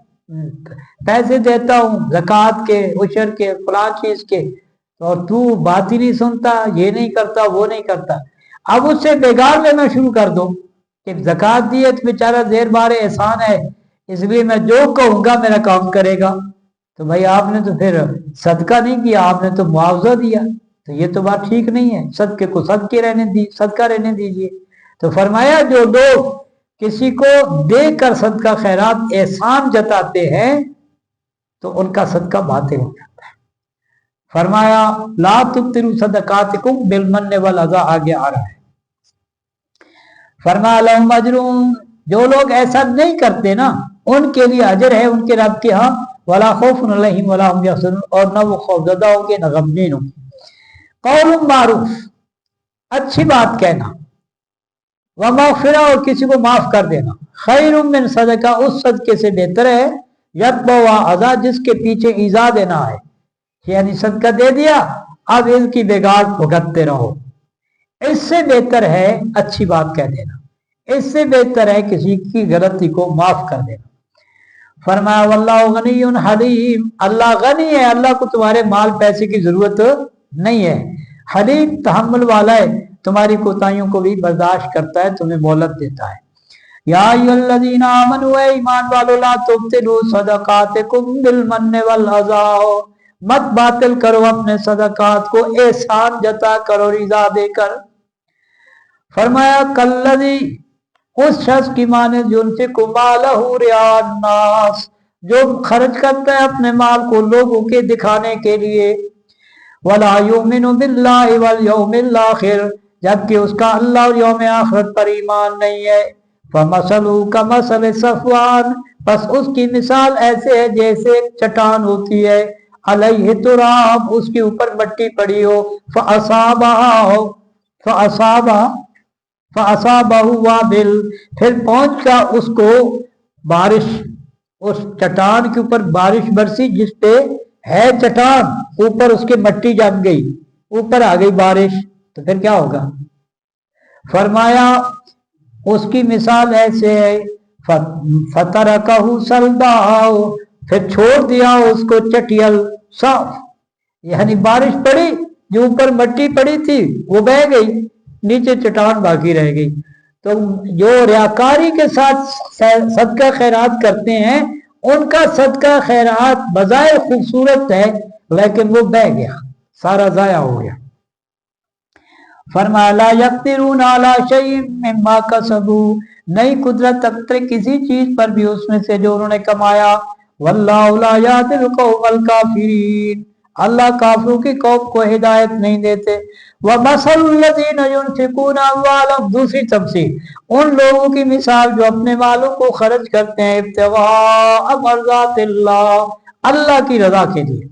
पैसे देता हूँ ज़कात के, उशर के, फलां चीज के, और तू बात ही नहीं सुनता, ये नहीं करता, वो नहीं करता। अब उससे बेगार लेना शुरू कर दो कि ज़कात दी है तो बेचारा देर बार एहसान है, इसलिए मैं जो कहूँगा मेरा काम करेगा। तो भाई आपने तो फिर सदका नहीं किया, आपने तो मुआवजा दिया, तो ये तो बात ठीक नहीं है। सदके को सदके रहने दी, सदका रहने दीजिए। तो फरमाया जो लोग किसी को देकर सदका खैरात एहसान जताते हैं तो उनका सदका बातिल हो जाता है। फरमाया ला तुब्तिलू सदकातिकुम बिलमन्नि वल अज़ा, आगे आ रहा है। फरमाया लहुम अजरुन, जो लोग ऐसा नहीं करते ना उनके लिए अजर है उनके रब के यहाँ, वला खौफुन अलैहिम वला हुम यहज़नून, और न वो खौफज़दा होंगे न गमगीन होंगे। कौलुम मारूफ, अच्छी बात कहना, व मग़फ़िरा, और किसी को माफ कर देना, खैरुम मिन सदका, उस सदके से बेहतर है, यतबवा अज़ा, जिसके पीछे ईज़ा देना है, यानी सदका दे दिया अब इसकी बिगाड़ भुगतते रहो, इससे बेहतर है अच्छी बात कह देना, इससे बेहतर है किसी की गलती को माफ कर देना। फरमाया वल्लाहु गनियुन हलीम, अल्लाह गनी है, अल्लाह को तुम्हारे माल पैसे की जरूरत नहीं है। हलीम तहम्मुल वाला है, तुम्हारी कोताहियों को भी बर्दाश्त करता है, तुम्हें मोहलत देता है। या अय्युहल्लज़ीना आमनू, ए ईमान वालों, ला तुब्तिलू सदकातिकुम बिलमन्नि वल अज़ा, मत बातिल करो अपने सदकात को एहसान जता करो रिजा देकर। फरमाया कल्लज़ी, उस शख्स की माने युनफ़िक़ु मालहु रियाअन नास, जो खर्च करता है अपने माल को लोगों के दिखाने के लिए, वला युमिनु बिल्लाहि वल यौमिल आखिर, जबकि उसका अल्लाह और यौम आखिरत पर ईमान नहीं है। फमसलु कमसल सफ़वान, बस उसकी मिसाल ऐसे है जैसे चट्टान होती है, अलैहि तुराब, उसके ऊपर मिट्टी पड़ी हो, फ़असाबहु वाबिल, फिर पहुंचा उसको बारिश, उस चट्टान के ऊपर बारिश बरसी जिस पे है चट्टान, ऊपर उसके मिट्टी जम गई, ऊपर आ गई बारिश, तो फिर क्या होगा? फरमाया उसकी मिसाल ऐसे है, फतरकहु सल्दाओ, फिर छोड़ दिया उसको चटियल साफ, यानी बारिश पड़ी, जो ऊपर मिट्टी पड़ी थी वो बह गई, नीचे चट्टान बाकी रह गई। तो जो रियाकारी के साथ सदका खैरात करते हैं उनका सदका खैरात बजाय खूबसूरत है, लेकिन वो बह गया, सारा जाया हो गया। फरमाया ला यक़दिरून अला शैइन मिम्मा कसबू, नहीं कुदरत रखते किसी चीज पर भी उसमें से जो उन्होंने कमाया। वल्लाहु ला यहदिल कौमल काफिरीन, अल्लाह काफिरों की कौम को हिदायत नहीं देते। व मसलुल लज़ीना युनफ़िक़ूना अम्वालहुम, दूसरी तफसीर, उन लोगों की मिसाल जो अपने मालों को खर्च करते हैं इब्तिग़ाअ मर्ज़ातिल्लाह, अल्लाह की रजा के लिए,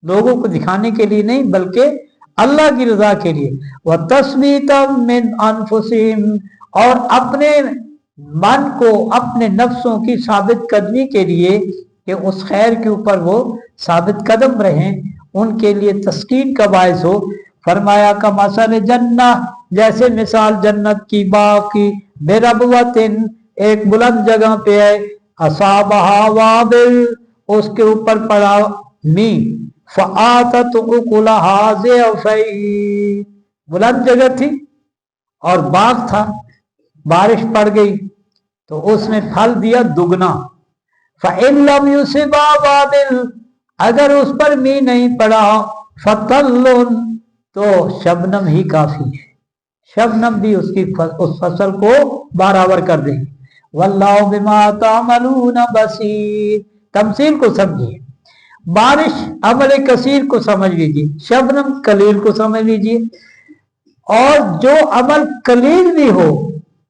लोगों को दिखाने के लिए नहीं बल्कि अल्लाह की रजा के लिए। व तस्बीतम मिन अनफुसिहिम, और अपने मन को, अपने नफ्सों की साबित कदमी के लिए कि उस खैर के ऊपर वो साबित कदम रहें, उनके लिए तस्कीन का बायस हो। फरमाया का मसल जन्नत, जैसे मिसाल जन्नत की, बाग की, बेरबवतिन, एक बुलंद जगह पे है, असाबहा वाबिल, उसके ऊपर पड़ा मी, फ़आतत उकुलहा ज़िअफ़ैन, बुलंद जगह थी और बाग था, बारिश पड़ गई तो उसमें फल दिया दुगना। फ़इन लम युसिबा वाबिल, अगर उस पर मी नहीं पड़ा, फ़तल्लुन, तो शबनम ही काफी है, शबनम भी उसकी उस फसल को बराबर कर देगी। वल्लाहु बिमा तामलून बसीर, तमसील को समझिए, बारिश अमल कसीर को समझ लीजिए, शबनम कलील को समझ लीजिए, और जो अमल कलील भी हो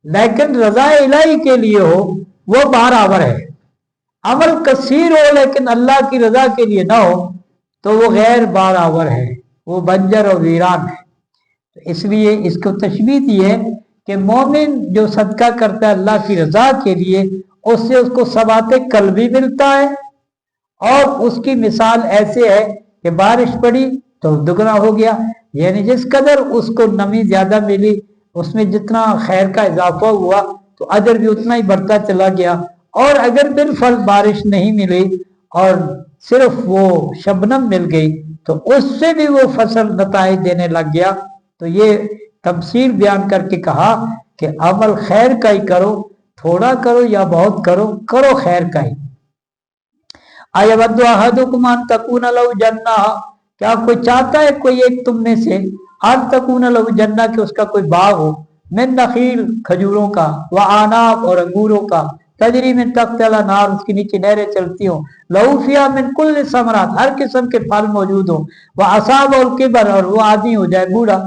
लेकिन रज़ा इलाही के लिए हो वो बराबर है, अमल कसीर हो लेकिन अल्लाह की रजा के लिए ना हो तो वो गैर बराबर है, वो बंजर और वीरान है। तो इसलिए इसको तशबीह दी है कि मोमिन जो सदका करता है अल्लाह की रजा के लिए, उससे उसको सवाते कल भी मिलता है, और उसकी मिसाल ऐसे है कि बारिश पड़ी तो दुगना हो गया, यानी जिस कदर उसको नमी ज्यादा मिली, उसमें जितना खैर का इजाफा हुआ तो अजर भी उतना ही बढ़ता चला गया। और अगर बिलफल बारिश नहीं मिली और सिर्फ वो शबनम मिल गई तो उससे भी वो फसल नताइज देने लग गया। तो ये तफसीर बयान करके कहा कि अमल खैर का ही करो, थोड़ा करो या बहुत करो, करो खैर का ही। अयवद्दु अहदुकुम अन तकून लहू जन्ना, क्या कोई चाहता है कोई एक तुम में से, अन तकून लहू जन्ना, कि उसका कोई बाग हो, मिन नखील, खजूरों का, व आनाब, और अंगूरों का, तजरी में तख्त अला नार, उसके नीचे नहरें चलती हो, लऊफिया मिन कुल्ल समरात, हर किस्म के फल मौजूद हो, वह असाब और किबर, और वो आदमी हो जाए बूढ़ा,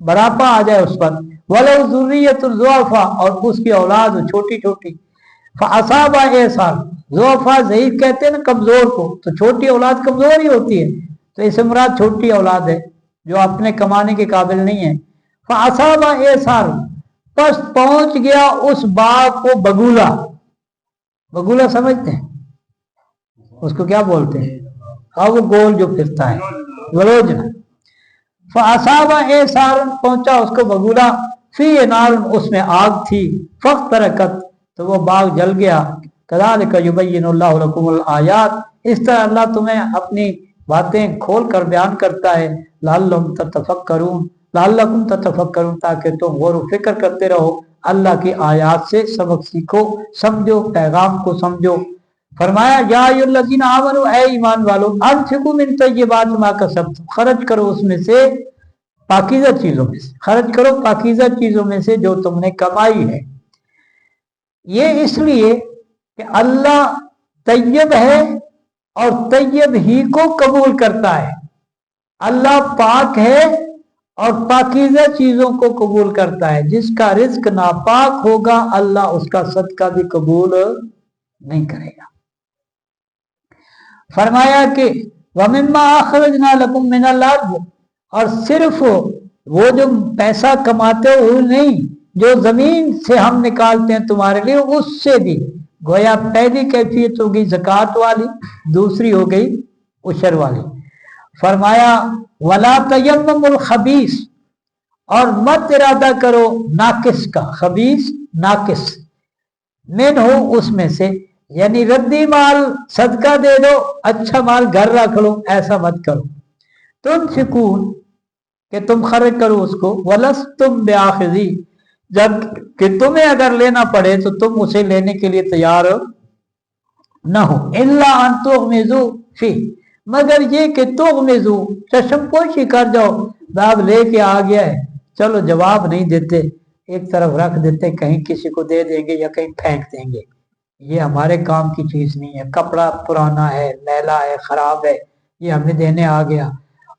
बड़ापा आ जाए उस पर, वलो जुर्रियतुल ज़ुअफ़ा, और उसकी औलाद हो छोटी छोटी, फअसाबा एसार, ज़ुअफ़ा ज़ईफ़ कहते हैं ना कमजोर को, तो छोटी औलाद कमजोर ही होती है, तो इस मुराद छोटी औलाद है जो अपने कमाने के काबिल नहीं है। फअसाबा एसार, बस पहुंच गया उस बाग को बगुला, बगुला समझते हैं उसको क्या बोलते हैं, हाँ वो गोल जो फिरता है, गलोजना। फअसाबा एसार, पहुंचा उसको बगुला, फी नार, उसमें आग थी, फख्तरकत, तो वो बाग जल गया। कज़ालिक युबय्यिनुल्लाहु लकुमुल आयात, इस तरह अल्लाह तुम्हें अपनी बातें खोल कर बयान करता है, लअल्लकुम ततफक्करून, लअल्लकुम ततफक्करून, ताकि तुम गौर व फिक्र करते रहो, अल्लाह की आयात से सबक सीखो, समझो, पैगाम को समझो। फरमाया या अय्युहल्लज़ीना आमनू, ऐ ईमान वालो, अनफिकू मिन तय्यिबाति मा कसब्तुम, खर्च करो उसमें से पाकीज़ा चीजों में से, खर्च करो पाकीज़ा चीजों में से जो तुमने कमाई है। ये इसलिए कि अल्लाह तय्यब है और तय्यब ही को कबूल करता है, अल्लाह पाक है और पाकीज़ा चीजों को कबूल करता है। जिसका रिज्क नापाक होगा अल्लाह उसका सदका भी कबूल नहीं करेगा। फरमाया कि वमिम्मा अखरजना लकुम मिनल अर्द, और सिर्फ वो जो पैसा कमाते हो नहीं, जो जमीन से हम निकालते हैं तुम्हारे लिए, उससे भी, गोया पहली कैफियत होगी ज़कात वाली, दूसरी हो गई उशर वाली। फरमाया वला तयम्ममुल खबीस, और मत इरादा करो नाकिस का, खबीस नाकिस, मिन हो उसमें से, यानी रद्दी माल सदका दे दो, अच्छा माल घर रख लो, ऐसा मत करो। तुम फिकून कि तुम खर्च करो उसको, वलस तुम बेआखिजी, जब कि तुम्हें अगर लेना पड़े तो तुम उसे लेने के लिए तैयार न हो, इल्ला अन तुग़मिज़ू फी, मगर ये कि तुग़मिज़ू, चश्मपोशी कर जाओ, बाब लेके आ गया है, चलो जवाब नहीं देते, एक तरफ रख देते, कहीं किसी को दे देंगे या कहीं फेंक देंगे, ये हमारे काम की चीज नहीं है। कपड़ा पुराना है, मैला है, खराब है, ये हमें देने आ गया,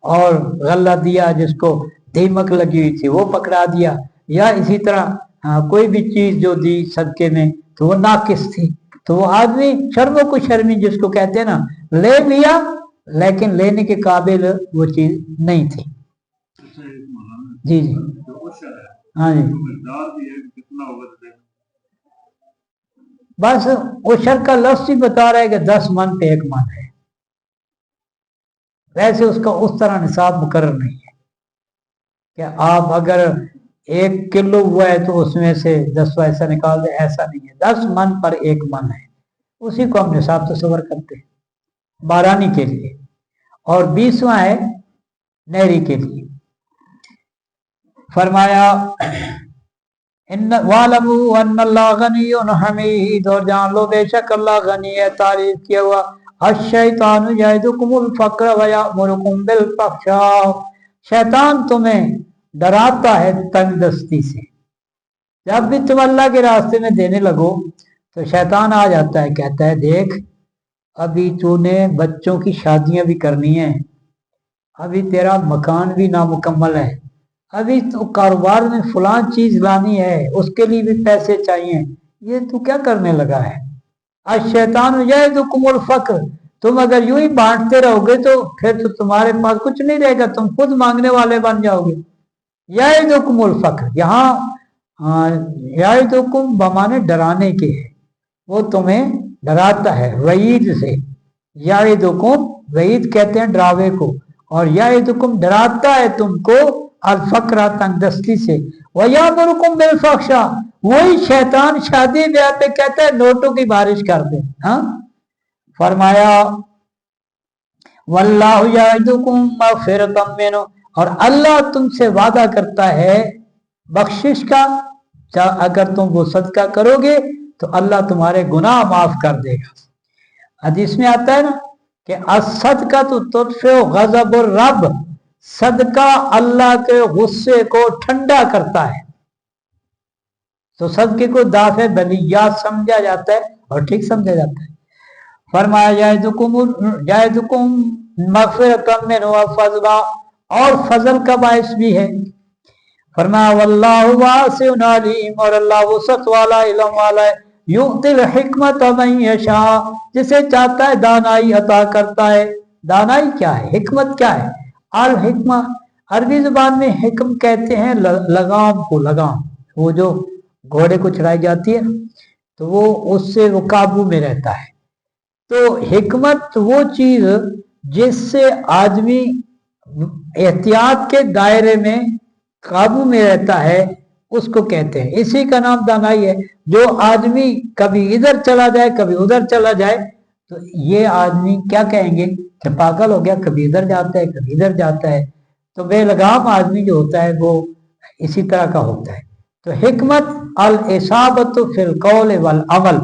और गल्ला दिया जिसको दीमक लगी हुई थी वो पकड़ा दिया, या इसी तरह कोई भी चीज जो दी सदके में तो वो नाकिस थी, तो वो आदमी शर्मो को शर्मी जिसको कहते हैं ना, ले लिया लेकिन लेने के काबिल वो चीज नहीं थी। जी जी हाँ जी, बस उशर का लफ्ज़ ही बता रहा है कि 10 मन पे 1 मन है, वैसे उसका उस तरह निसाब मुकर्रर नहीं है कि आप अगर 1 किलो हुआ है तो उसमें से 10 ऐसा निकाल दे, ऐसा नहीं है। 10 मन पर 1 मन है, उसी को हम निसाब तस्वर करते हैं बारानी के लिए, और 20वां है नहरी के लिए। फरमाया वालमू अन्नल्लाह गनियुन हमीद, और जान लो बेशक अल्लाह गनी है, तारीफ किया हुआ। अश्शैतानु यइदुकुमुल फक्र व यअमुरुकुम बिल फहशाअ, शैतान तुम्हें डराता है तंगदस्ती से। जब भी तुम अल्लाह के रास्ते में देने लगो तो शैतान आ जाता है, कहता है देख अभी तूने बच्चों की शादियां भी करनी है, अभी तेरा मकान भी नामुकम्मल है, अभी तो कारोबार में फलां चीज लानी है, उसके लिए भी पैसे चाहिए, ये तू क्या करने लगा है। अश्शैतान यइदुकुमुल फक्र, तुम अगर यूं ही बांटते रहोगे तो फिर तो तुम्हारे पास कुछ नहीं रहेगा, तुम खुद मांगने वाले बन जाओगे। यइदुकुमुल फक्र, यहाँ यइदुकुम बमाने डराने के है, वो तुम्हें डराता है वईद से। यइदुकुम, वईद कहते हैं डरावे को, और यइदुकुम डराता है तुमको अल फक्रा तंगदस्ती से, वयअमुरुकुम बिल फहशा, वही शैतान शादी ब्याह पे कहता है नोटों की बारिश कर दे। हाँ, फरमाया वल्लाहु यइदुकुम मगफिरतम मिन्हु, और अल्लाह तुमसे वादा करता है बख्शिश का, अगर तुम वो सदका करोगे तो अल्लाह तुम्हारे गुनाह माफ कर देगा। हदीस में आता है ना कि असदका तो तुतफिउ गज़बुर रब, सदका अल्लाह के गुस्से को ठंडा करता है। तो सदके को दाफे बलियात समझा जाता है और ठीक समझा जाता है। फरमाया जायदुकुम मगफिरतम मिन्हु व फज़ला, और फजल का बायस भी है। फरमाया वल्लाहु वासिउन अलीम, और अल्लाह वसअत वाला, इल्म वाला है। युतिल हिकमत मन यशा, जिसे चाहता है दानाई अता करता है। दानाई क्या है, हिकमत क्या है? अल हिकमा, अरबी जुबान में हिक्म कहते हैं लगाम को। लगाम वो जो घोड़े को चढ़ाई जाती है तो वो उससे वो काबू में रहता है। तो हिकमत वो चीज जिससे आदमी एहतियात के दायरे में काबू में रहता है उसको कहते हैं। इसी का नाम दानाई है। जो आदमी कभी इधर चला जाए कभी उधर चला जाए तो ये आदमी क्या कहेंगे कि पागल हो गया, कभी इधर जाता है कभी इधर जाता है। तो बेलगाम आदमी जो होता है वो इसी तरह का होता है। तो हिकमत अल इसाबत फिल कौल वल अमल,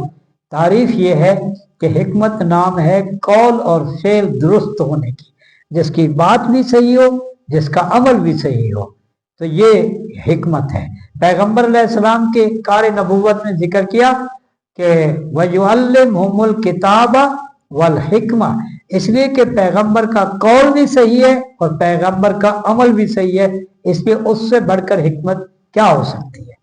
तारीफ ये है कि हिकमत नाम है कौल और फेल दुरुस्त होने की, जिसकी बात भी सही हो जिसका अमल भी सही हो, तो ये हिकमत है। पैगंबर अलैहिस्सलाम के कार नबूवत में जिक्र किया कि वयुअल्लिमुहुमुल किताब वल हिकमा, इसलिए कि पैगंबर का कौल भी सही है और पैगंबर का अमल भी सही है, इसलिए उससे बढ़कर हिकमत क्या हो सकती है।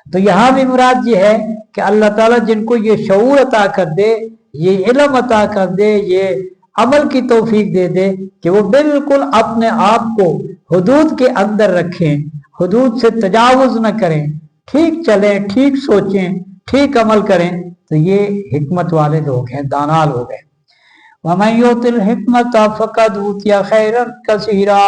तो यहाँ भी मुराद ये है कि अल्लाह ताला जिनको ये शऊर अता कर दे, ये इल्म अता कर दे, ये अमल की तौफीक दे दे कि वो बिल्कुल अपने आप को हुदूद के अंदर रखें, हुदूद से तजावुज न करें, ठीक चलें, ठीक सोचें, ठीक अमल करें, तो ये हिकमत वाले लोग हैं, दाना लोग हैं। वमन युतिल हिकमत फक़द ऊतिया खैरन कसीरा,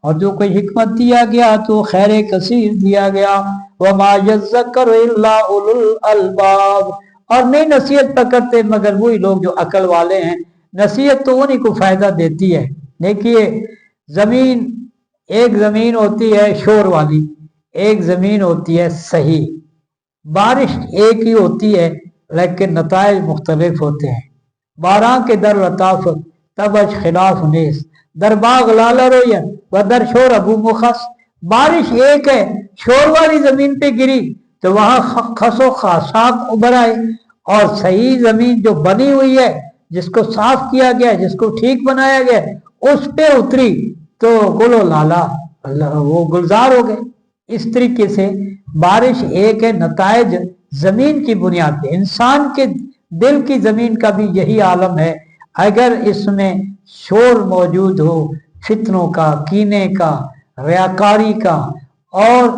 और जो कोई हिकमत दिया गया तो खैर कसीर दिया गया। वमा यज़्ज़करु इल्ला उलुल अलबाब, और नहीं नसीहत पकड़ते मगर वही लोग जो अकल वाले हैं। नसीहत तो उन्हीं को फायदा देती है। देखिए जमीन, एक जमीन होती है शोर वाली, एक जमीन होती है सही। बारिश एक ही होती है लेकिन नताइज मुख्तलिफ होते हैं। बारह के दर लताफत तबज खिलाफ नेस, दर बाग लाला रोयन व दर शोर अबू मुखस। बारिश एक है, शोर वाली जमीन पे गिरी तो वहां खसो खासाक उभर आए, और सही जमीन जो बनी हुई है, जिसको साफ किया गया, जिसको ठीक बनाया गया, उस पे उतरी तो गुलो लाला, वो गुलजार हो गए। इस तरीके से बारिश एक है, नताइज जमीन की बुनियाद पे। इंसान के दिल की जमीन का भी यही आलम है। अगर इसमें शोर मौजूद हो, फितनों का, कीने का, रियाकारी का और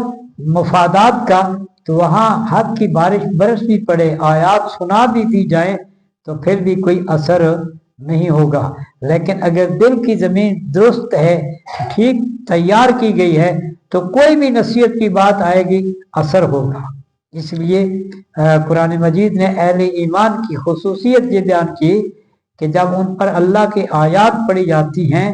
मफादात का, तो वहां हक की बारिश बरस भी पड़े, आयात सुना भी दी जाए तो फिर भी कोई असर नहीं होगा। लेकिन अगर दिल की जमीन दुरुस्त है, ठीक तैयार की गई है, तो कोई भी नसीहत की बात आएगी, असर होगा। इसलिए कुरान मजीद ने अहले ईमान की खुसूसियत ये बयान की कि जब उन पर अल्लाह की आयात पढ़ी जाती हैं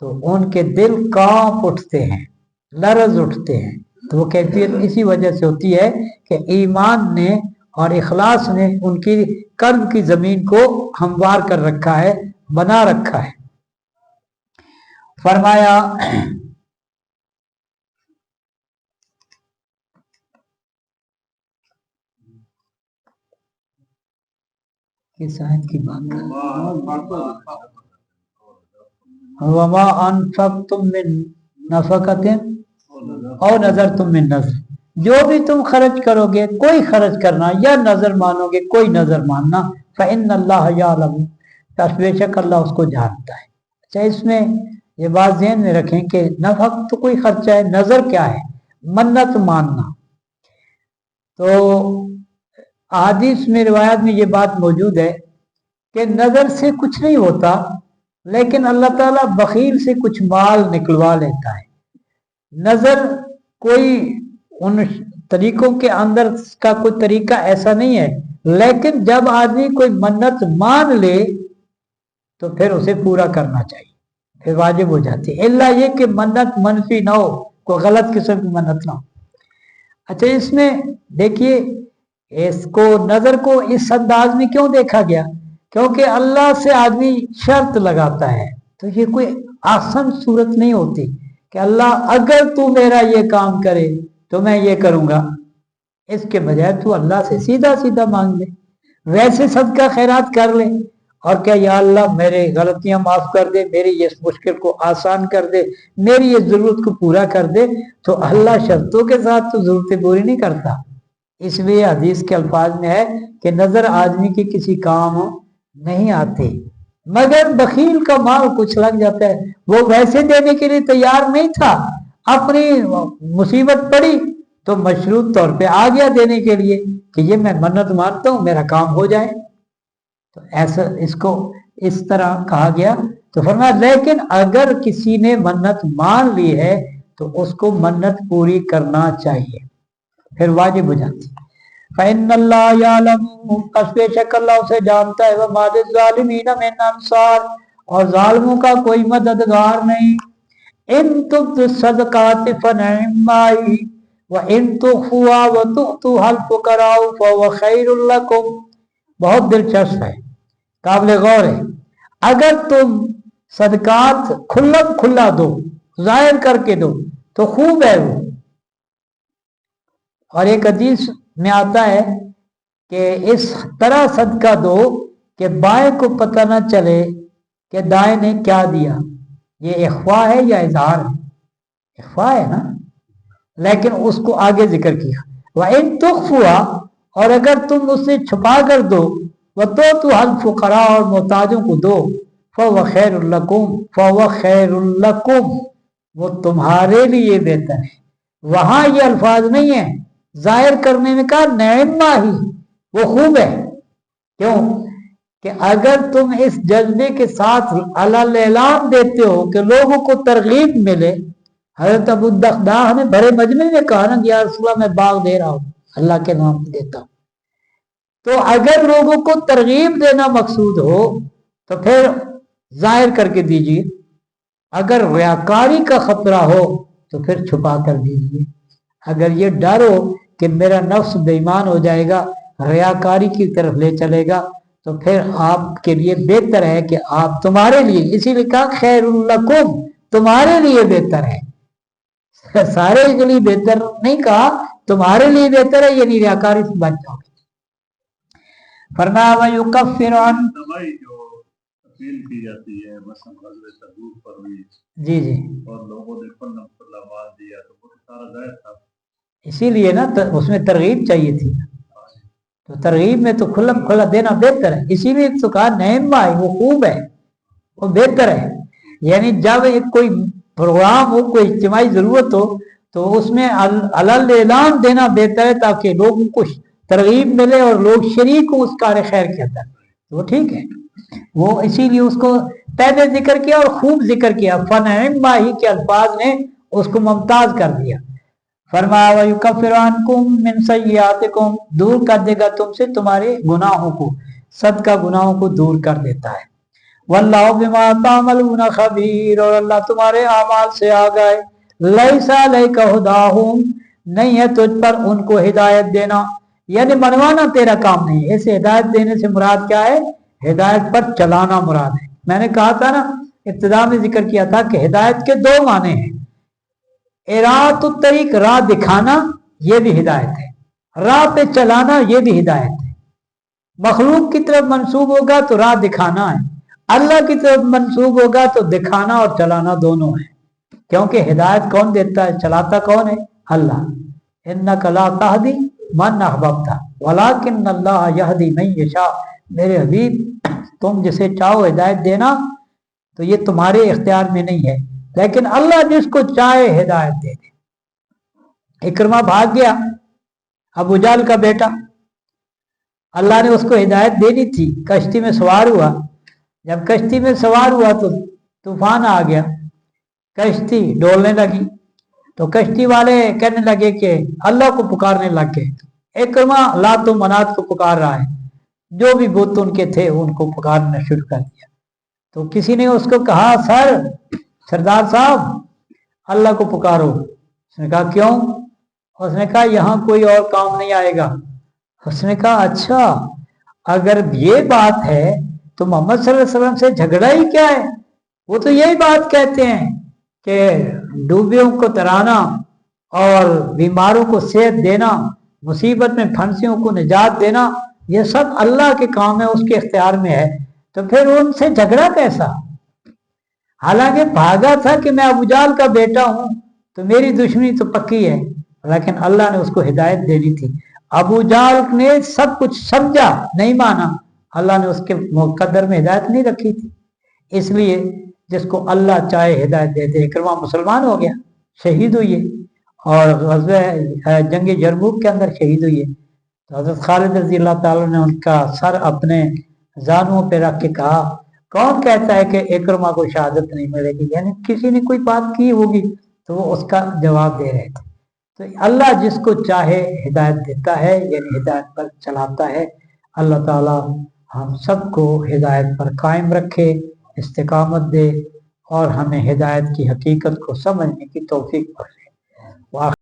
तो उनके दिल कांप उठते हैं, लरज उठते हैं। तो वो कैफियत इसी वजह से होती है कि ईमान ने और इखलास ने उनकी कर्म की जमीन को हमवार कर रखा है, बना रखा है। फरमाया किस आयत की बात कर, वमा अनफक़्तुम मिन नफ़क़तिन और नज़रतुम मिन नज़र, जो भी तुम खर्च करोगे, कोई खर्च करना या नजर मानोगे, कोई नजर मानना, फ़इन्नल्लाह यअलम, बेशक अल्लाह उसको जानता है। अच्छा, इसमें ये बात ज़हन में रखें कि नफ़क़ तो कोई खर्चा है, नजर क्या है, मन्नत मानना। तो हदीस में, रिवायत में ये बात मौजूद है कि नजर से कुछ नहीं होता, लेकिन अल्लाह ताला बखील से कुछ माल निकलवा लेता है। नजर कोई उन तरीकों के अंदर का कोई तरीका ऐसा नहीं है, लेकिन जब आदमी कोई मन्नत मान ले तो फिर उसे पूरा करना चाहिए, फिर वाजिब हो जाती है। इल्ला ये कि मन्नत मनफी ना हो, कोई गलत किस्म की मन्नत ना हो। अच्छा, इसमें देखिए इसको, नजर को इस अंदाज में क्यों देखा गया? क्योंकि अल्लाह से आदमी शर्त लगाता है, तो ये कोई आसान सूरत नहीं होती कि अल्लाह अगर तू मेरा ये काम करे तो मैं ये करूंगा। اس کے بجائے تو اللہ سے سیدھا سیدھا مانگ لے، ویسے صدقہ خیرات کر لے اور کیا یا اللہ میرے غلطیاں معاف کر دے، میری اس مشکل کو آسان کر دے، میری اس ضرورت کو پورا کر دے، تو اللہ شرطوں کے ساتھ تو ضرورتیں پوری نہیں کرتا۔ اس لیے حدیث کے الفاظ میں ہے کہ نظر آدمی کی کسی کام نہیں آتے، مگر بخیل کا مال کچھ لگ جاتا ہے، وہ ویسے دینے کے لیے تیار نہیں تھا، اپنی مصیبت پڑی تو مشروط طور پہ آ گیا دینے کے لیے کہ یہ میں منت مانتا ہوں میرا کام ہو جائے، تو ایسا اس کو اس طرح کہا گیا۔ تو فرمایا لیکن اگر کسی نے منت مان لی ہے تو اس کو منت پوری کرنا چاہیے، پھر واجب ہو جاتی۔ فَإِنَّ اللَّهَ يَعْلَمُ، پس بے شک اللہ اسے جانتا ہے، وَمَا لِلظَّالِمِينَ مِنْ أَنصَارٍ، اور ظالموں کا کوئی مددگار نہیں۔ ان تبدوا الصدقات فنعما ہی وان تخفوها وتؤتوها الفقراء فهو خیر لکم۔ بہت دلچسپ ہے، قابل غور ہے۔ اگر تم صدقات کھلا دو، ظاہر کر کے دو تو خوب ہے وہ۔ اور ایک حدیث میں آتا ہے کہ اس طرح صدقہ دو کہ بائیں کو پتہ نہ چلے کہ دائیں نے کیا دیا۔ یہ اخفاء ہے یا اظہار ہے؟ اخفاء ہے نا، لیکن اس کو آگے ذکر کیا۔ وَإِن تُخْفُوهَا، اور اگر تم اسے چھپا کر دو، وَتُؤْتُوهَا الْفُقَرَاءَ، اور محتاجوں کو دو، فَهُوَ خَيْرٌ لَكُمْ، فَهُوَ خَيْرٌ لَكُمْ، وہ تمہارے لیے بہتر ہے۔ وہاں یہ الفاظ نہیں ہیں، ظاہر کرنے میں کہا نعمہ ہی، وہ خوب ہے۔ کیوں کہ اگر تم اس جذبے کے ساتھ اعلان دیتے ہو کہ لوگوں کو ترغیب ملے، حضرت ابو الدغداہ نے بڑے مجمع میں کہا نا کہ یا رسول اللہ میں باغ دے رہا ہوں، اللہ کے نام دیتا ہوں، تو اگر لوگوں کو ترغیب دینا مقصود ہو تو پھر ظاہر کر کے دیجیے، اگر ریاکاری کا خطرہ ہو تو پھر چھپا کر دیجیے۔ اگر یہ ڈر ہو کہ میرا نفس بے ایمان ہو جائے گا، ریاکاری کی طرف لے چلے گا، تو پھر آپ کے لیے بہتر ہے کہ آپ تمہارے لیے، اسی لیے کہا خیر لکم، تمہارے لیے بہتر ہے، سارے کے لیے بہتر نہیں کہا، تمہارے لیے بہتر ہے، یعنی ریاکاری سے بچ جاؤ گے۔ فرمایا وَيُكَفِّرُ عَنْ، دوائی جو اپیل کی جاتی ہے مثلا غزوہ تبوک پر ہوئی جی جی، اور لوگوں نے کھلا مال دیا تو وہ سارا ظاہر تھا، اسی لیے نا اس میں ترغیب چاہیے تھی، تو ترغیب میں تو کھلا دینا بہتر ہے، اسی لیے تو کہا نعمہ ہے، وہ خوب ہے، وہ بہتر ہے۔ یعنی جب ایک کوئی پروگرام ہو، کوئی اجتماعی ضرورت ہو تو اس میں اعلان دینا بہتر ہے تاکہ لوگوں کو ترغیب ملے اور لوگ شریک ہوں اس کار خیر کے اندر، وہ ٹھیک ہے۔ وہ اسی لیے اس کو پہلے ذکر کیا اور خوب ذکر کیا، فنعما ہی کے الفاظ نے اس کو ممتاز کر دیا۔ فرمایا وَيُكَفِّرُ عَنْكُمْ مِنْ سَيِّئَاتِكُمْ، دور کر دے گا تم سے تمہارے گناہوں کو، صدقہ گناہوں کو دور کر دیتا ہے۔ وَاللَّهُ بِمَا تَعْمَلُونَ خَبِيرٌ، اور اللہ تمہارے اعمال سے آگاہ ہے۔ لَيْسَ عَلَيْكَ هُدَاهُمْ، نہیں ہے تجھ پر ان کو ہدایت دینا، یعنی منوانا تیرا کام نہیں ہے، اسے ہدایت دینے سے مراد کیا ہے؟ ہدایت پر چلانا مراد ہے۔ میں نے کہا تھا نا، ابتدا میں ذکر کیا تھا کہ ہدایت کے دو معنی ہیں، اراۃ الطریق، راہ دکھانا، یہ بھی ہدایت ہے، راہ پہ چلانا یہ بھی ہدایت ہے۔ مخلوق کی طرف منسوب ہوگا تو راہ دکھانا ہے، اللہ کی طرف منسوب ہوگا تو دکھانا اور چلانا دونوں ہے، کیونکہ ہدایت کون دیتا ہے، چلاتا کون ہے؟ اللہ۔ انک لا تہدی من احببت ولکن اللہ یہدی من یشاء، میرے حبیب تم جسے چاہو ہدایت دینا تو یہ تمہارے اختیار میں نہیں ہے، لیکن اللہ جس کو چاہے ہدایت دے دے۔ اکرمہ بھاگ گیا، ابو جہل کا بیٹا، اللہ نے اس کو ہدایت دینی تھی، کشتی میں سوار ہوا، جب کشتی میں سوار ہوا تو طوفان آ گیا، کشتی ڈولنے لگی، تو کشتی والے کہنے لگے کہ اللہ کو پکارنے لگ گئے، اکرمہ لات و منات کو پکار رہا ہے، جو بھی بت ان کے تھے ان کو پکارنا شروع کر دیا۔ تو کسی نے اس کو کہا سردار صاحب اللہ کو پکارو، اس نے کہا کیوں؟ اس نے کہا یہاں کوئی اور کام نہیں آئے گا۔ اس نے کہا اچھا اگر یہ بات ہے تو محمد صلی اللہ علیہ وسلم سے جھگڑا ہی کیا ہے، وہ تو یہی بات کہتے ہیں کہ ڈوبیوں کو ترانا اور بیماروں کو صحت دینا मुसीबत में फंसियों को निजात देना, ये सब अल्लाह के काम है, उसके इख्तियार में है, तो फिर उनसे झगड़ा कैसा? हालांकि भागा था कि मैं अबू जाल का बेटा हूं तो मेरी दुश्मनी तो पक्की है, लेकिन अल्लाह ने उसको हिदायत देनी थी। अबू जाल ने सब कुछ समझा, नहीं माना, अल्लाह ने उसके मुकद्दर में हिदायत नहीं रखी थी। इसलिए जिसको अल्लाह चाहे हिदायत दे दे। इकरमा मुसलमान हो गया, शहीद हुई है, और ग़ज़वा जंग यरमुक के अंदर शहीद हुई है। तो हज़रत खालिद रज़ी अल्लाह ताला ने उनका सर अपने जानुओं पे रख के कहा, कौन कहता है कि इकरमा को शहादत नहीं मिलेगी? यानी किसी ने कोई बात की होगी तो वो उसका जवाब दे रहे थे। तो अल्लाह जिसको चाहे हिदायत देता है, यानी हिदायत पर चलाता है। अल्लाह ताला हम सबको हिदायत पर कायम रखे, इस्तिकामत दे, और हमें हिदायत की हकीकत को समझने की तौफीक बख्शे।